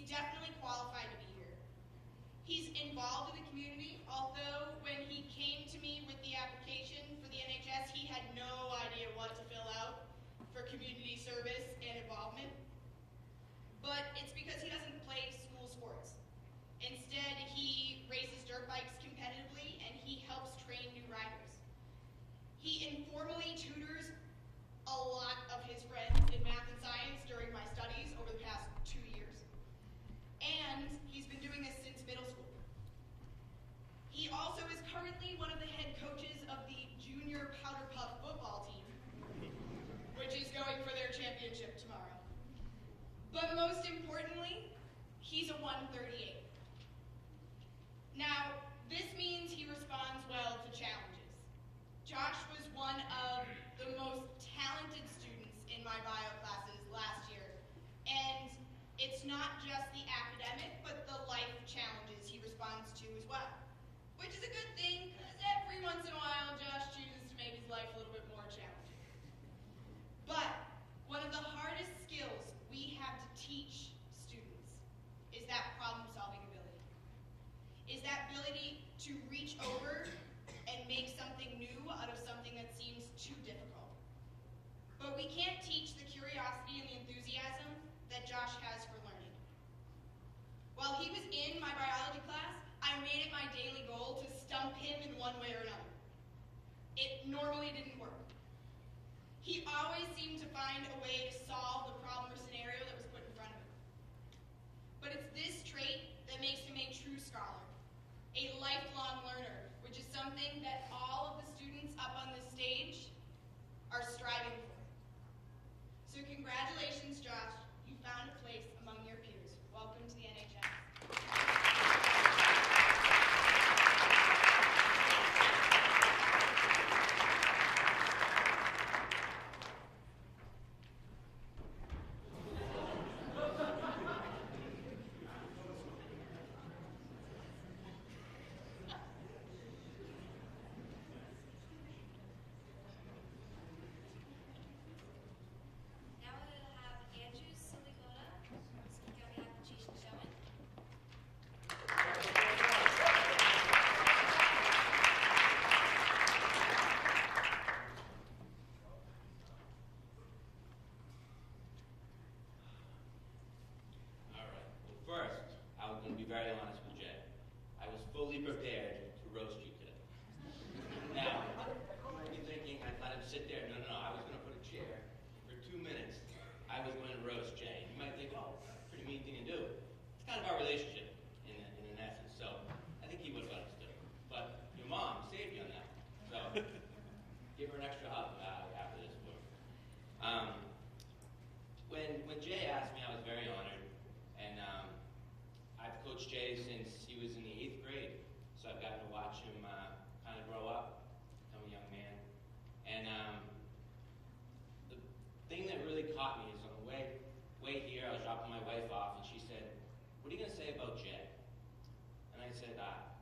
definitely qualified to be here. He's involved in the community, although when he came to me with the application for the NHS, he had no idea what to fill out for community service and involvement. But it's because he doesn't play school sports. Instead, he races dirt bikes competitively and he helps train new riders. He informally tutors a lot of his friends in math and science during my studies over the past 2 years. And he's been doing this since middle school. He also is currently one of the head coaches of the junior powder puff football team, which is going for their championship tomorrow. But most importantly, he's a 138. Now, this means he responds well to challenges. Josh was one of the most talented students in my bio classes last year, and it's not just the academic, but the life challenges he responds to as well, which is a good thing, because every once in a while, Josh chooses to make his life a little bit more challenging. But one of the hardest skills we have to teach students is that problem-solving ability. Is that ability to reach over and make something new out of something that seems too difficult. But we can't teach the curiosity and the enthusiasm that Josh has for learning. While he was in my biology class, I made it my daily goal to stump him in one way or another. It normally didn't work. He always seemed to find a way to solve the problem or scenario that was put in front of him. But it's this trait that makes him a true scholar, a lifelong learner, which is something that all of the students up on this stage are striving for. So congratulations, Josh. You found a place among your peers. Welcome to the NHS. Now we'll have Andrew Silicona speak on behalf of Cheech and Chongwon. All right. Well, first, I was going to be very honest with Jay. I was fully prepared to roast you today. Now, you're thinking I'd let him sit there. No. I was going to put a chair. For 2 minutes, I was going to roast Jay. You might think, oh, pretty mean thing to do. It's kind of our relationship in an essence. So I think he would have understood. But your mom saved you on that. So give her an extra hug after this book. When Jay asked me, I was very honored. And I've coached Jay since he was in the 8th grade. So I've gotten to watch him kind of grow up, become a young man. And the thing that really caught me is on the way here, I was dropping my wife off, and she said, "What are you going to say about Jay?" And I said,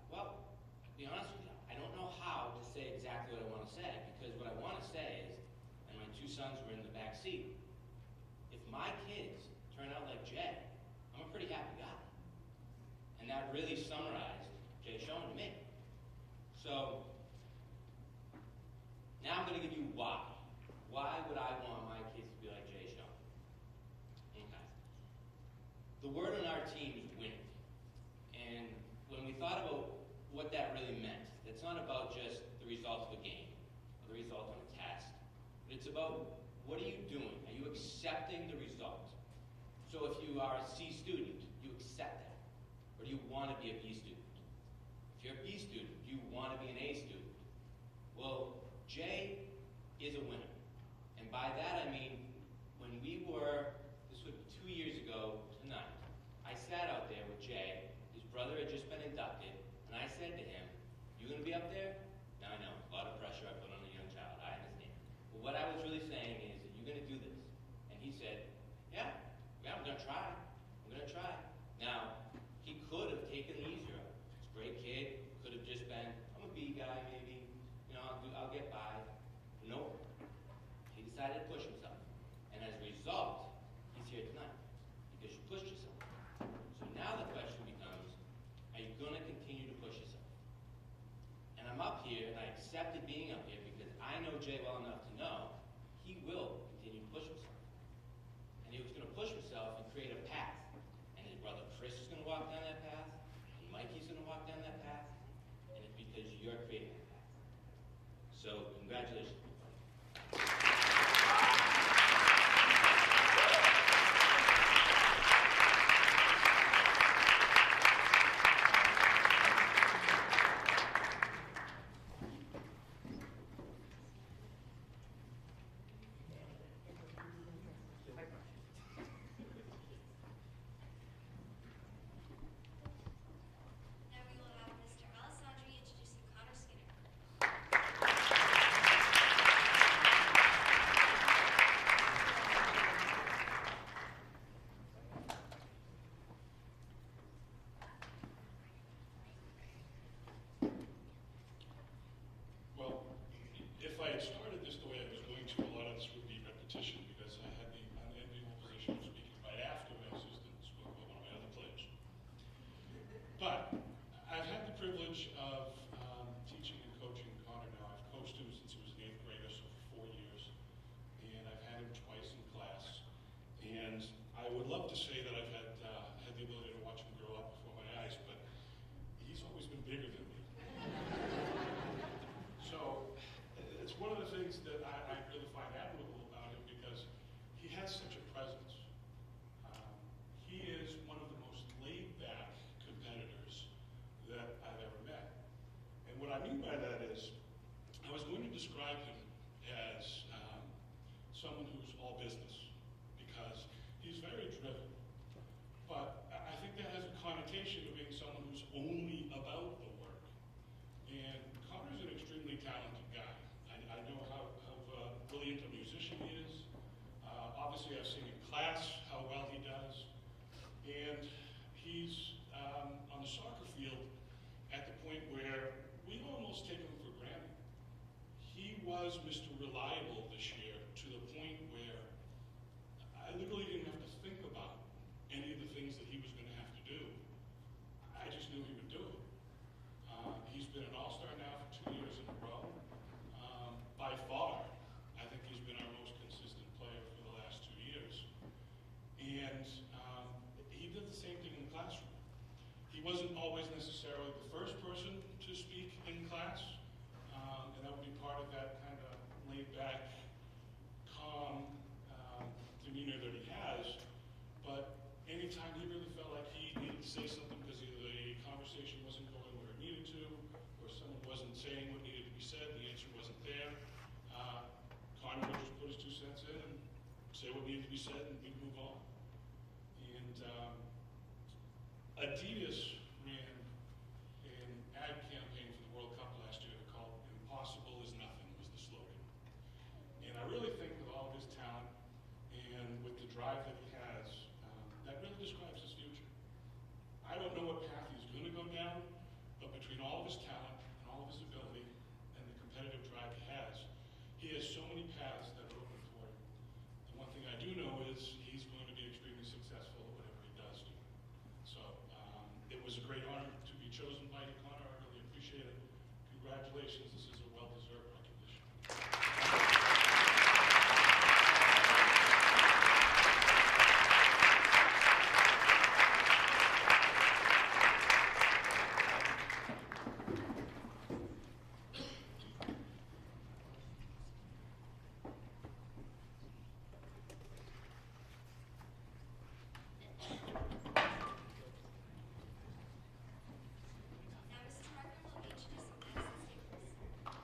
well, to be honest with you, I don't know how to say exactly what I want to say, because what I want to say is, and my 2 sons were in the back seat, if my kids turn out like Jay, I'm a pretty happy guy. And that really summarized Jay Schoen to me. So, now I'm going to give you why. Why would I want my kids to be like Jay Schoen? Okay. The word on our team is winning. And when we thought about what that really meant, it's not about just the results of a game, or the result of a test, but it's about what are you doing? Are you accepting the result? So if you are a C student, you accept that. Or do you want to be a B student? If you're a B student, do you want to be an A student? Well, Jay is a winner. And by that I mean, when we were, this would be 2 years ago tonight, I sat out there with Jay, his brother had just been inducted, and I said to him, "You going to be up there?" Now I know, a lot of pressure I put on a young child, I understand. But what I was really saying is, are you going to do this? And he said, yeah, I'm going to try. I'm going to try. Now, he could have taken the easier route. He's a great kid, could have just been, I'm a B guy maybe, I'll get by. Nope. He decided to push himself. And as a result, he's here tonight. Because you pushed yourself. So being up here because I know Jay well enough to know he will continue to push himself. And he was going to push himself and create a path. And his brother Chris is going to walk down that path, and Mikey's going to walk down that path, and it's because you're creating that path. So, congratulations. Now we will have Mr. Alessandri introducing Connor Skinner. Well, if I had started this the way I was going to, a lot of this would be repetition because I had the unenviable position of speaking right after my assistant spoke about one of my other players. But I've had the privilege of teaching and coaching Connor now. I've coached him since he was an 8th grader, so for 4 years. And I've had him twice in class. And I would love to say that I've had the ability to watch him grow up before my eyes, but he's always been bigger than me. So it's one of the things that I really find admirable about him because he has such a presence. He is one of the most laid-back competitors that I've ever met. And what I mean by that is, I was going to describe him as someone who's all business because he's very driven. But I think that has a connotation of being someone who's only about the work. And Connor's an extremely talented guy. I know how brilliant a musician he is. Obviously, I've seen in class how well he does. And he's on the soccer field at the point where we almost take him for granted. He was Mr. Reliable this year to the point where I literally didn't have to think about any of the things that he was going to have to do. I just knew he would do it. He's been an all-star now for 2 years in a row. By far, I think he's been our most consistent player for the last 2 years. And he did the same thing in the classroom. He wasn't always necessarily the first person to speak in class, and that would be part of that kind of laid-back, calm demeanor that he has. But anytime he really felt like he needed to say something because either the conversation wasn't going where it needed to, or someone wasn't saying what needed to be said, the answer wasn't there, Connor would just put his 2 cents in and say what needed to be said, and we'd move on. And Adidas ran an ad campaign for the World Cup last year called "Impossible is Nothing" was the slogan. And I really think with all of his talent and with the drive that he has, that really describes his future. I don't know what path he's going to go down, but between all of his talent and all of his ability and the competitive drive he has so many paths that are open for him. The one thing I do know is he's going to be extremely successful at whatever he does do. So it was a great honor to be chosen by you, Connor. I really appreciate it. Congratulations. This is a well-deserved recognition. Now Mrs. Carver will be introducing Madison Staples.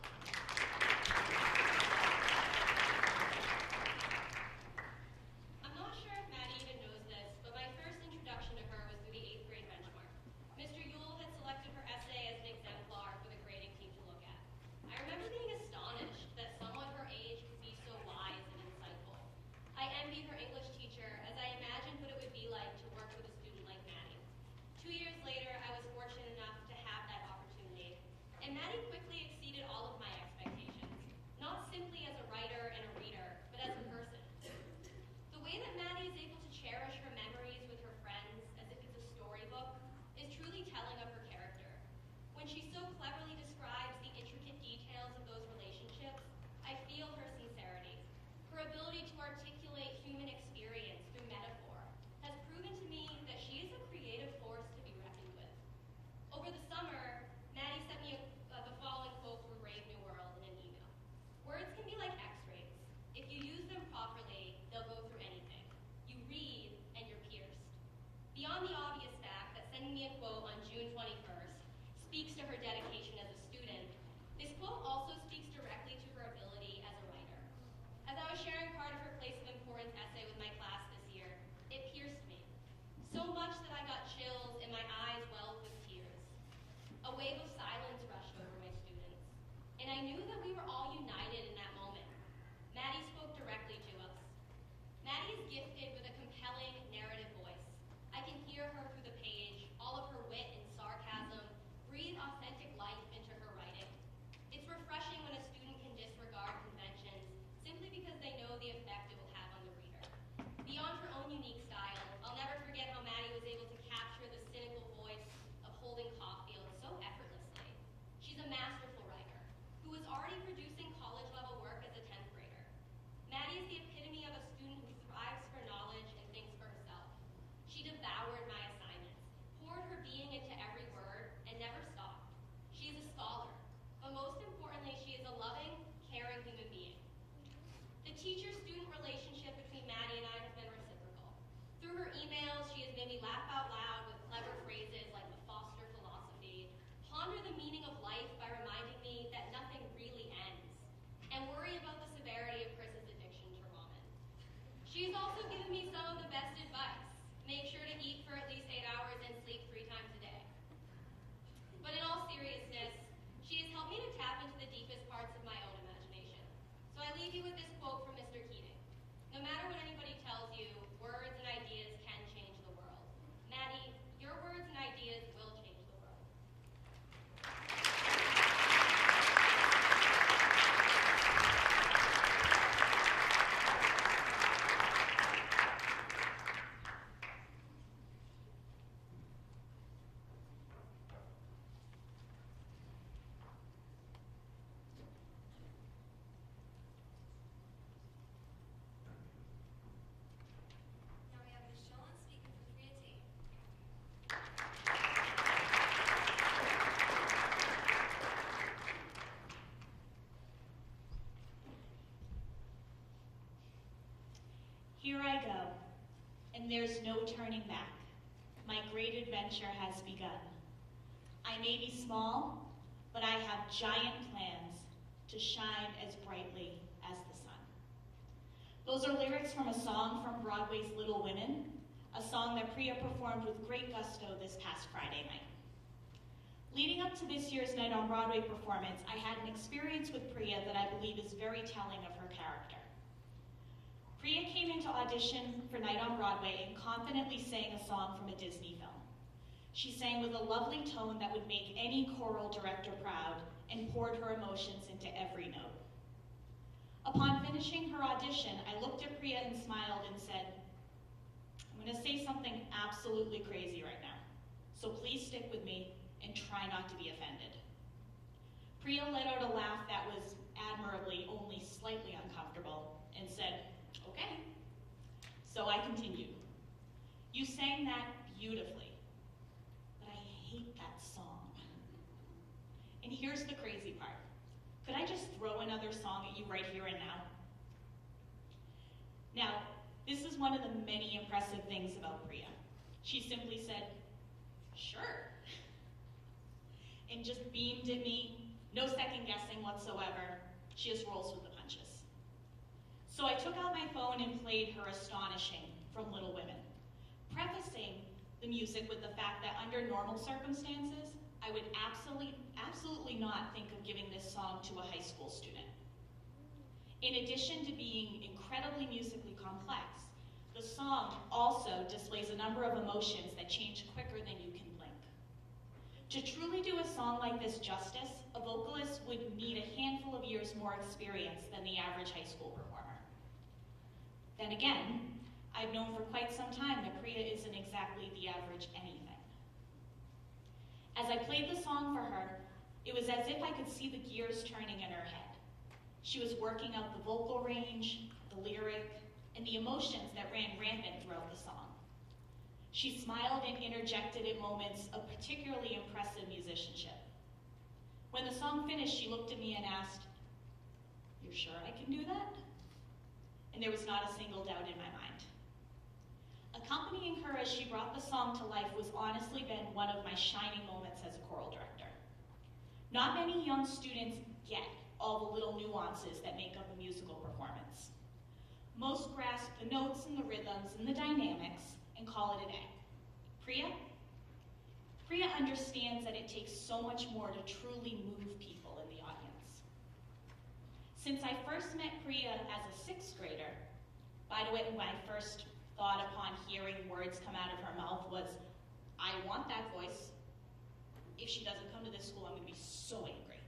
beyond the obvious fact that sending me a quote on June 21st speaks to her dedication as a student, this quote also speaks directly to her ability as a writer. As I was sharing part of her place of importance essay with my class this year, it pierced me. So much that I got chills and my eyes welled with tears. A wave of silence rushed over my students, and I knew that we were all united in that moment. Maddie spoke directly to us. Maddie is gifted with a compelling narrative voice. I can hear her through the page, all of her wit and sarcasm breathe authentic life into her writing. It's refreshing when a student can disregard conventions simply because they know the effect it will have on the reader. Beyond her own unique style, I'll never forget how Maddie was able to capture the cynical voice of Holden Caulfield so effortlessly. She's a masterful writer who was already producing college-level work as a 10th grader. Maddie is the epitome of a student who thrives for knowledge and thinks for herself. She devoured my assignments, poured her being into every word, and never stopped. She is a scholar, but most importantly, she is a loving, caring human being. The teacher-student relationship between Maddie and I has been reciprocal. Through her emails, she has made me laugh out loud with clever phrases like the Foster philosophy, ponder the meaning of life by reminding me that nothing really ends, and worry about the severity of Chris's addiction to ramen. She has also given me some of the best advice. Make sure to eat for at least 8 hours and sleep 3 times a day. But in all seriousness, she has helped me to tap into the deepest parts of my own imagination. So I leave you with this quote from Mr. Keating. No matter what anybody tells you, words and ideas can change the world. Maddie, your words and ideas will change the world. Now we have Ms. Shulman speaking for 3 at 8. Here I go, and there's no turning back. My great adventure has begun. I may be small, but I have giant plans to shine as brightly as the sun. Those are lyrics from a song from Broadway's Little Women, a song that Priya performed with great gusto this past Friday night. Leading up to this year's Night on Broadway performance, I had an experience with Priya that I believe is very telling of her character. Priya came into audition for Night on Broadway and confidently sang a song from a Disney film. She sang with a lovely tone that would make any choral director proud and poured her emotions into every note. Upon finishing her audition, I looked at Priya and smiled and said, I'm going to say something absolutely crazy right now, so please stick with me and try not to be offended. Priya let out a laugh that was admirably only slightly uncomfortable and said, okay. So I continued. You sang that beautifully, but I hate that song. And here's the crazy part. Could I just throw another song at you right here and now? Now, this is one of the many impressive things about Priya. She simply said, sure. And just beamed at me, no second guessing whatsoever. She just rolls with the punches. So I took out my phone and played her Astonishing from Little Women, prefacing the music with the fact that under normal circumstances, I would absolutely not think of giving this song to a high school student. In addition to being incredibly musically complex, the song also displays a number of emotions that change quicker than you can blink. To truly do a song like this justice, a vocalist would need a handful of years more experience than the average high school performer. Then again, I've known for quite some time that Priya isn't exactly the average anything. As I played the song for her, it was as if I could see the gears turning in her head. She was working out the vocal range, the lyric, and the emotions that ran rampant throughout the song. She smiled and interjected at moments of particularly impressive musicianship. When the song finished, she looked at me and asked, "You're sure I can do that?" And there was not a single doubt in my mind. A Accompanying her as she brought the song to life was honestly been one of my shining moments as a choral director. Not many young students get all the little nuances that make up a musical performance. Most grasp the notes and the rhythms and the dynamics and call it a day. Priya understands that it takes so much more to truly move people in the audience. Since I first met Priya as a 6th grader, by the way, my first thought upon hearing words come out of her mouth was, I want that voice. If she doesn't come to this school, I'm going to be so angry.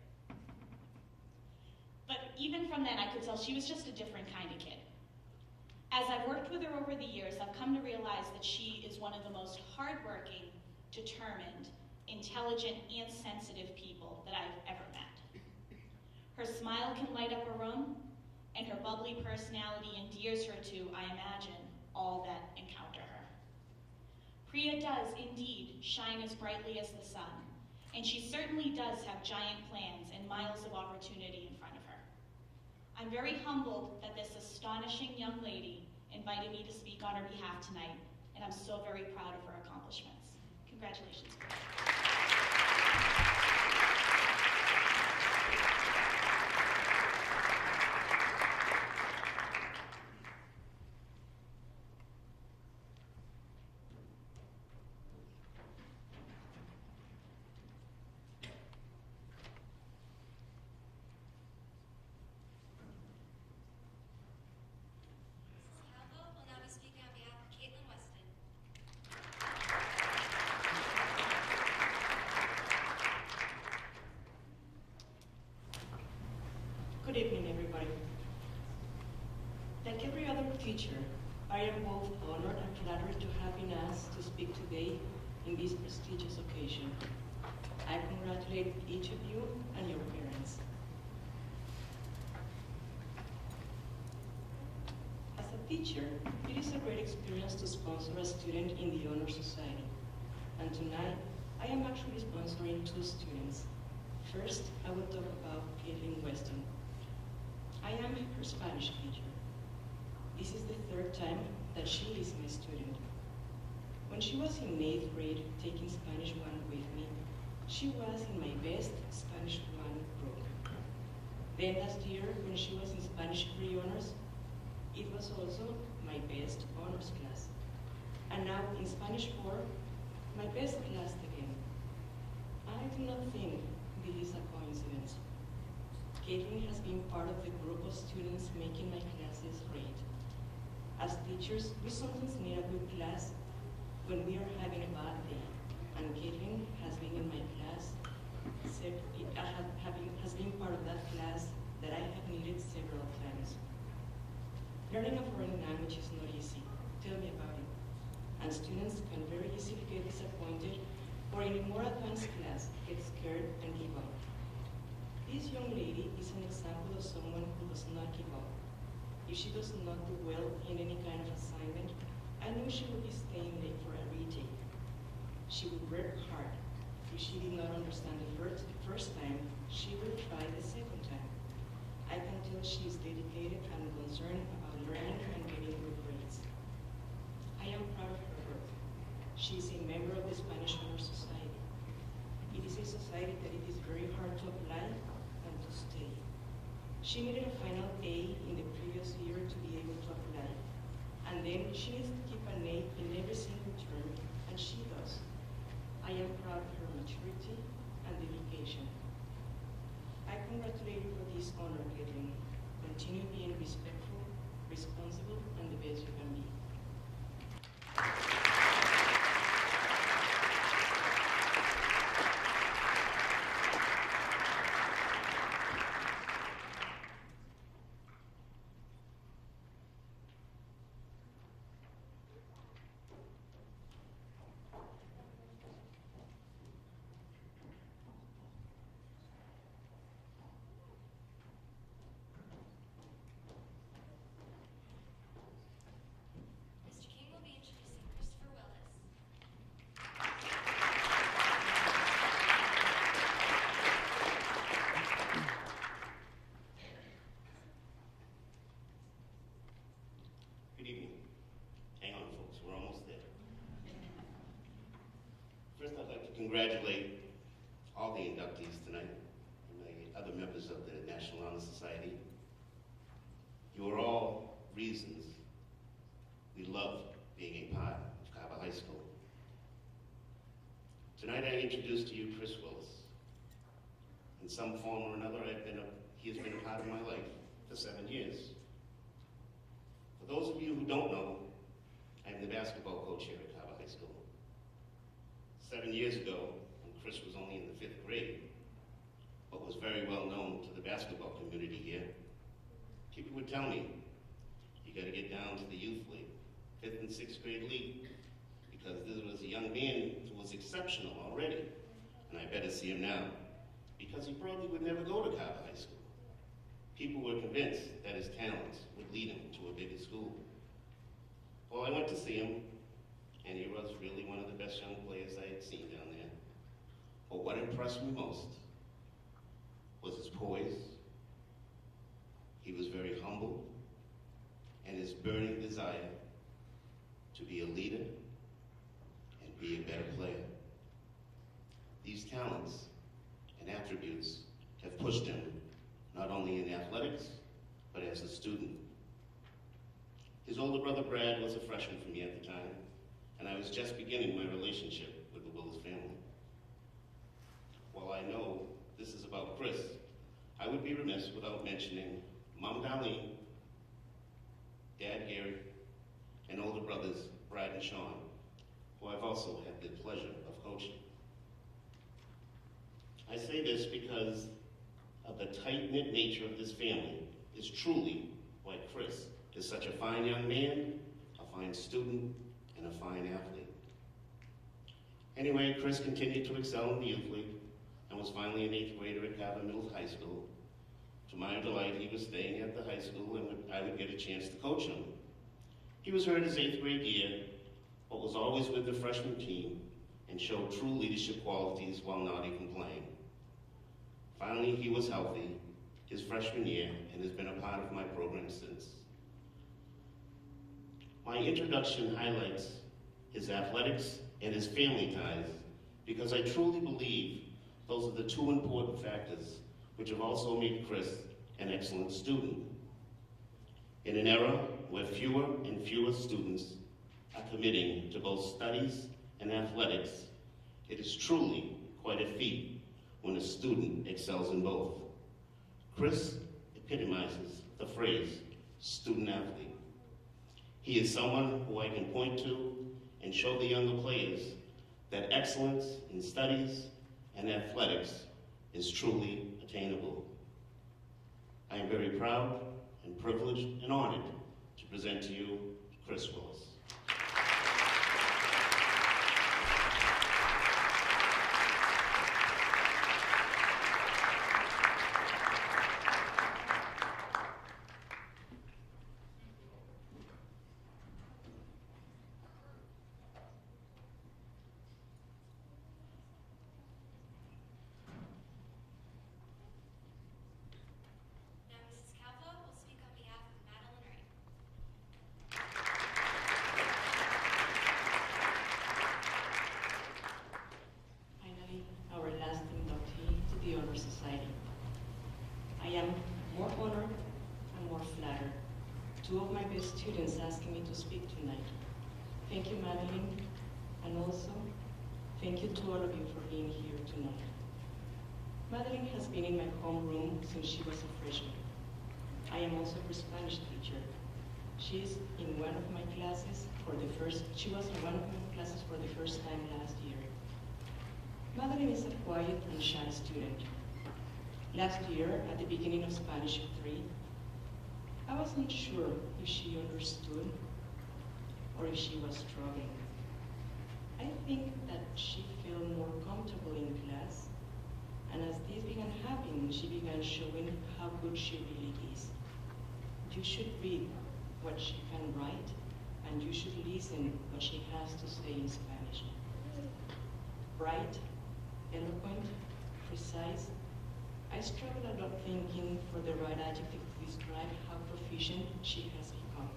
But even from then, I could tell she was just a different kind of kid. As I've worked with her over the years, I've come to realize that she is one of the most hardworking, determined, intelligent, and sensitive people that I've ever met. Her smile can light up a room, and her bubbly personality endears her to, I imagine, all that encounter her. Priya does indeed shine as brightly as the sun, and she certainly does have giant plans and miles of opportunity in front of her. I'm very humbled that this astonishing young lady invited me to speak on her behalf tonight, and I'm so very proud of her accomplishments. Congratulations, Priya. Good evening, everybody. Like every other teacher, I am both honored and flattered to have been asked to speak today in this prestigious occasion. I congratulate each of you and your parents. As a teacher, it is a great experience to sponsor a student in the Honor Society. And tonight, I am actually sponsoring 2 students. First, I will talk about Caitlin Weston. I am her Spanish teacher. This is the 3rd time that she is my student. When she was in 8th grade taking Spanish 1 with me, she was in my best Spanish 1 group. Then last year, when she was in Spanish pre-honors, it was also my best honors class. And now in Spanish 4, my best class again. I do not think this is a coincidence. Caitlin has been part of the group of students making my classes great. As teachers, we sometimes need a good class when we are having a bad day, and Caitlin has been in my class, has been part of that class that I have needed several times. Learning a foreign language is not easy. Tell me about it. And students can very easily get disappointed, or in a more advanced class, get scared and give up. This young lady is an example of someone who does not give up. If she does not do well in any kind of assignment, I know she will be staying late for a retake. She will work hard. If she did not understand the first time, she will try the second time. I can tell she is dedicated and concerned about learning and getting good grades. I am proud of her work. She is a member of the Spanish Honor Society. It is a society that it is very hard to apply and to stay. She needed a final A in the previous year to be able to apply. And then she needs to keep an A in every single term, and she does. I am proud of her maturity and dedication. I congratulate you for this honor, Caitlin. Continue being respectful, responsible, and the best you can be. Mr. King will be introducing Christopher congratulate all the inductees tonight and the other members of the National Honor Society. You are all reasons we love being a part of Carver High School. Tonight I introduce to you Chris Willis. In some form or another, he has been a part of my life for 7 years. For those of you who don't know, I am the basketball coach here at Carver High School. 7 years ago, when Chris was only in the 5th grade, but was very well known to the basketball community here, people would tell me, you gotta get down to the youth league, 5th and 6th grade league, because this was a young man who was exceptional already, and I better see him now, because he probably would never go to Carver High School. People were convinced that his talents would lead him to a bigger school. Well, I went to see him, and he was really one of the best young players I had seen down there. But what impressed me most was his poise. He was very humble, and his burning desire to be a leader and be a better player. These talents and attributes have pushed him not only in athletics, but as a student. His older brother Brad was a freshman for me at the time, and I was just beginning my relationship with the Willis family. While I know this is about Chris, I would be remiss without mentioning Mom Darlene, Dad Gary, and older brothers Brad and Sean, who I've also had the pleasure of coaching. I say this because of the tight-knit nature of this family is truly why Chris is such a fine young man, a fine student, and a fine athlete. Anyway, Chris continued to excel in the youth league and was finally an 8th grader at Carver Middle High School. To my delight, he was staying at the high school and I would get a chance to coach him. He was hurt his 8th grade year, but was always with the freshman team and showed true leadership qualities while not even playing. Finally, he was healthy his freshman year and has been a part of my program since. My introduction highlights his athletics and his family ties because I truly believe those are the two important factors which have also made Chris an excellent student. In an era where fewer and fewer students are committing to both studies and athletics, it is truly quite a feat when a student excels in both. Chris epitomizes the phrase, student athlete. He is someone who I can point to and show the younger players that excellence in studies and athletics is truly attainable. I am very proud and privileged and honored to present to you Chris Willis. Now Mrs. Calvo will speak on behalf of Madeline Wright. Finally, our last inductee to the Honor Society. I am more honored and more flattered. Two of my best students asking me to speak tonight. Thank you, Madeline, and also thank you to all of you for being here tonight. Madeline has been in my homeroom since she was a freshman. I am also her Spanish teacher. She was in one of my classes for the first time last year. Madeline is a quiet and shy student. Last year, at the beginning of Spanish 3, I wasn't sure if she understood or if she was struggling. I think that she felt more comfortable in class, and as this began happening, she began showing how good she really is. You should read what she can write, and you should listen what she has to say in Spanish. Bright, eloquent, precise. I struggle a lot thinking for the right adjective to describe how proficient she has become.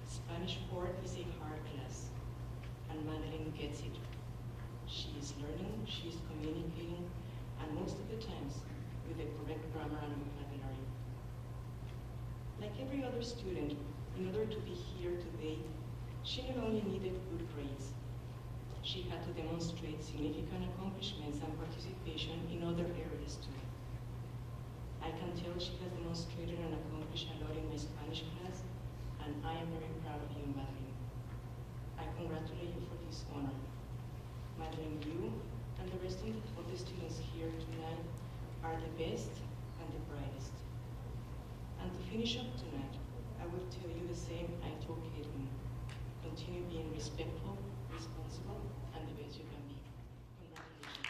Spanish 4 is a hard class, and Madeline gets it. She is learning. particular student, in order to be here today, she not only needed good grades, she had to demonstrate significant accomplishments and participation in other areas too. I can tell she has demonstrated and accomplished a lot in my Spanish class, and I am very proud of you, Madeline. I congratulate you for this honor. Madeline, you and the rest of the students here tonight are the best and the brightest. And to finish up tonight, I will tell you the same I told Caitlin. Continue being respectful, responsible, and the best you can be. Congratulations.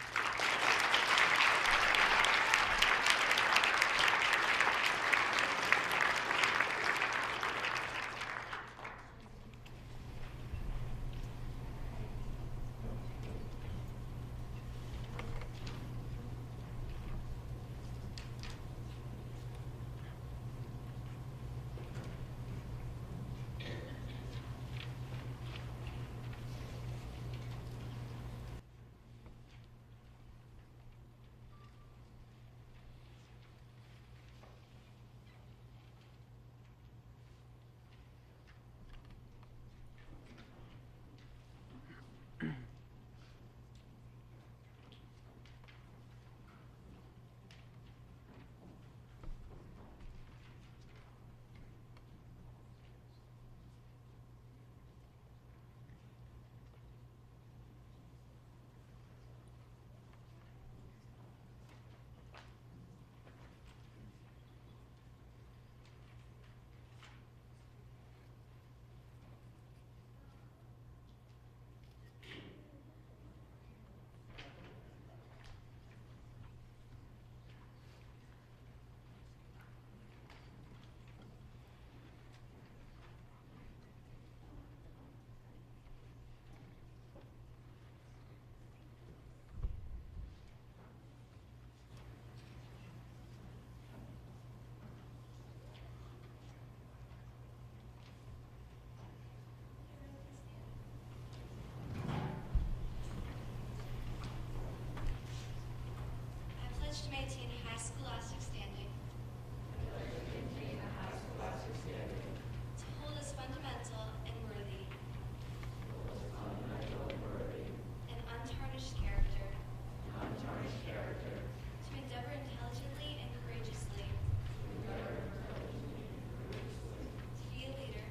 To maintain high scholastic standing. To hold as fundamental and worthy. An untarnished character. To endeavor intelligently and courageously. To be a leader.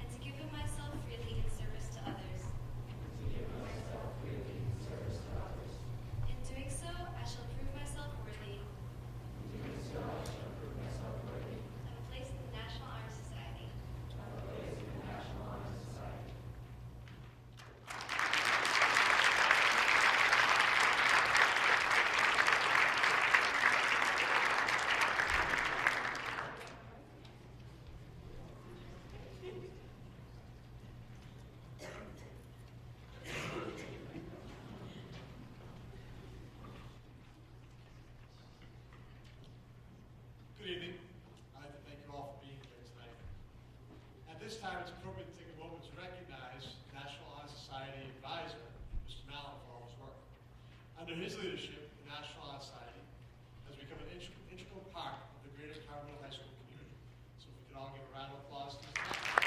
And to give of myself freely in service to others. In doing so, I shall prove myself worthy. Of a place in the National Honor Society. Good evening. I'd like to thank you all for being here tonight. At this time, it's appropriate to take a moment to recognize National Honor Society advisor, Mr. Mallon, for all his work. Under his leadership, the National Honor Society has become an integral part of the greater Carver High School community. So if we could all give a round of applause to Mr. Mallon.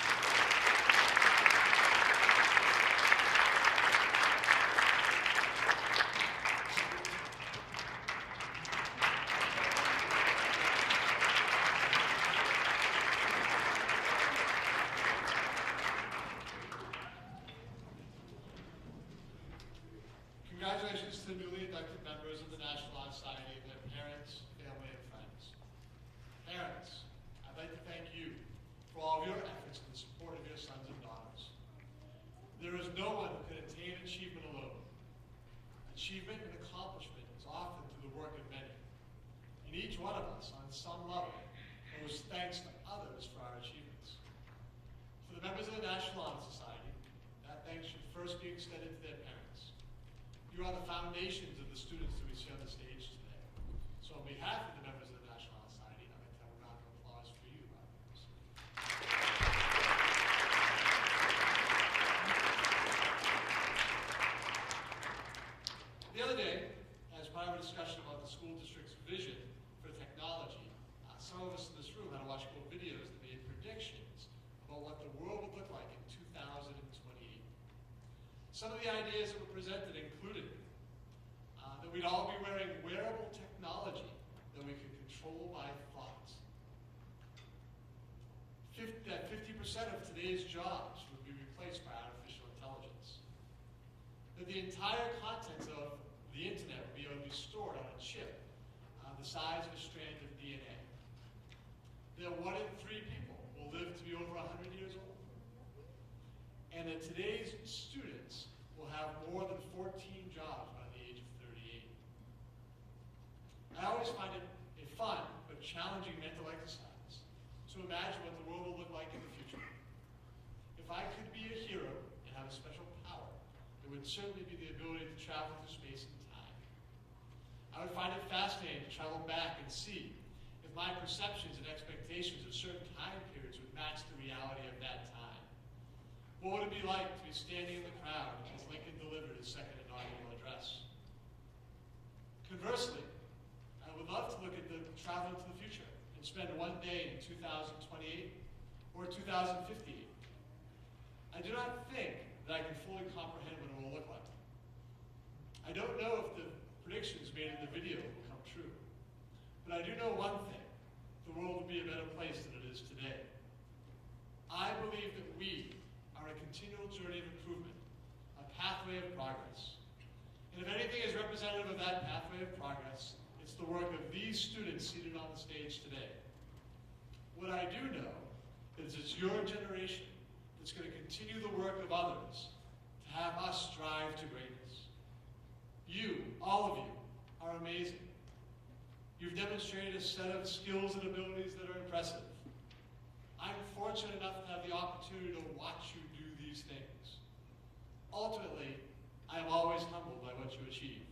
Congratulations to the newly inducted members of the National Honor Society and their parents, family, and friends. Parents, I'd like to thank you for all of your efforts in the support of your sons and daughters. There is no one who can attain achievement alone. Achievement and accomplishment is often through the work of many. And each one of us, on some level, owes thanks to others for our achievements. For the members of the National Honor Society, that thanks should first be extended to their parents. You are the foundations of the students that we see on the stage today. So on behalf of the members of the National Honor Society, I'd like to have a round of applause for you, our members. The other day, as part of a discussion about the school district's vision for technology, some of us in this room had to watch Go Some of the ideas that were presented included that we'd all be wearing wearable technology that we could control by thought. That 50% of today's jobs would be replaced by artificial intelligence. That the entire contents of the internet would be able to be stored on a chip the size of a strand of DNA. That 1 in 3 people will live to be over 100 years old. And that today's students will have more than 14 jobs by the age of 38. I always find it a fun but challenging mental exercise to imagine what the world will look like in the future. If I could be a hero and have a special power, it would certainly be the ability to travel through space and time. I would find it fascinating to travel back and see if my perceptions and expectations of certain time periods would match the reality of that time. What would it be like to be standing in the crowd as Lincoln delivered his second inaugural address? Conversely, I would love to look at the travel into the future and spend one day in 2028 or 2058. I do not think that I can fully comprehend what it will look like. I don't know if the predictions made in the video will come true, but I do know one thing: the world will be a better place than it is today. I believe that we are a continual journey of improvement, a pathway of progress. And if anything is representative of that pathway of progress, it's the work of these students seated on the stage today. What I do know is it's your generation that's going to continue the work of others to have us strive to greatness. You, all of you, are amazing. You've demonstrated a set of skills and abilities that are impressive. I'm fortunate enough to have the opportunity to watch you do these things. Ultimately, I am always humbled by what you achieve.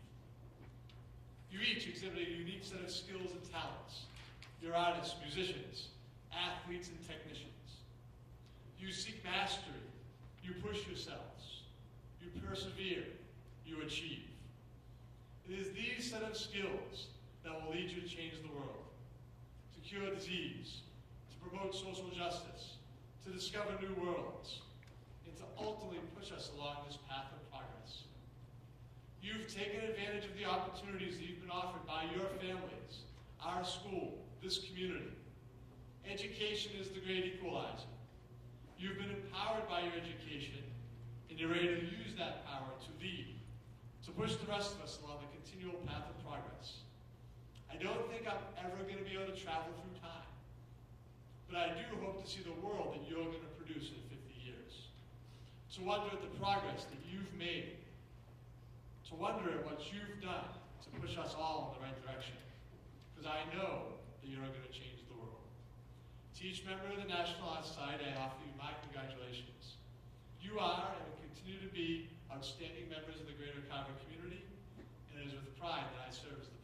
You each exhibit a unique set of skills and talents. You're artists, musicians, athletes, and technicians. You seek mastery. You push yourselves. You persevere. You achieve. It is these set of skills that will lead you to change the world, to cure disease, to promote social justice, to discover new worlds, and to ultimately push us along this path of progress. You've taken advantage of the opportunities that you've been offered by your families, our school, this community. Education is the great equalizer. You've been empowered by your education, and you're ready to use that power to lead, to push the rest of us along the continual path of progress. I don't think I'm ever going to be able to travel through time, but I do hope to see the world that you're going to produce in 50 years. To wonder at the progress that you've made, to wonder at what you've done to push us all in the right direction, because I know that you're going to change the world. To each member of the National Honor Society, I offer you my congratulations. You are and will continue to be outstanding members of the greater Carver community, and it is with pride that I serve as the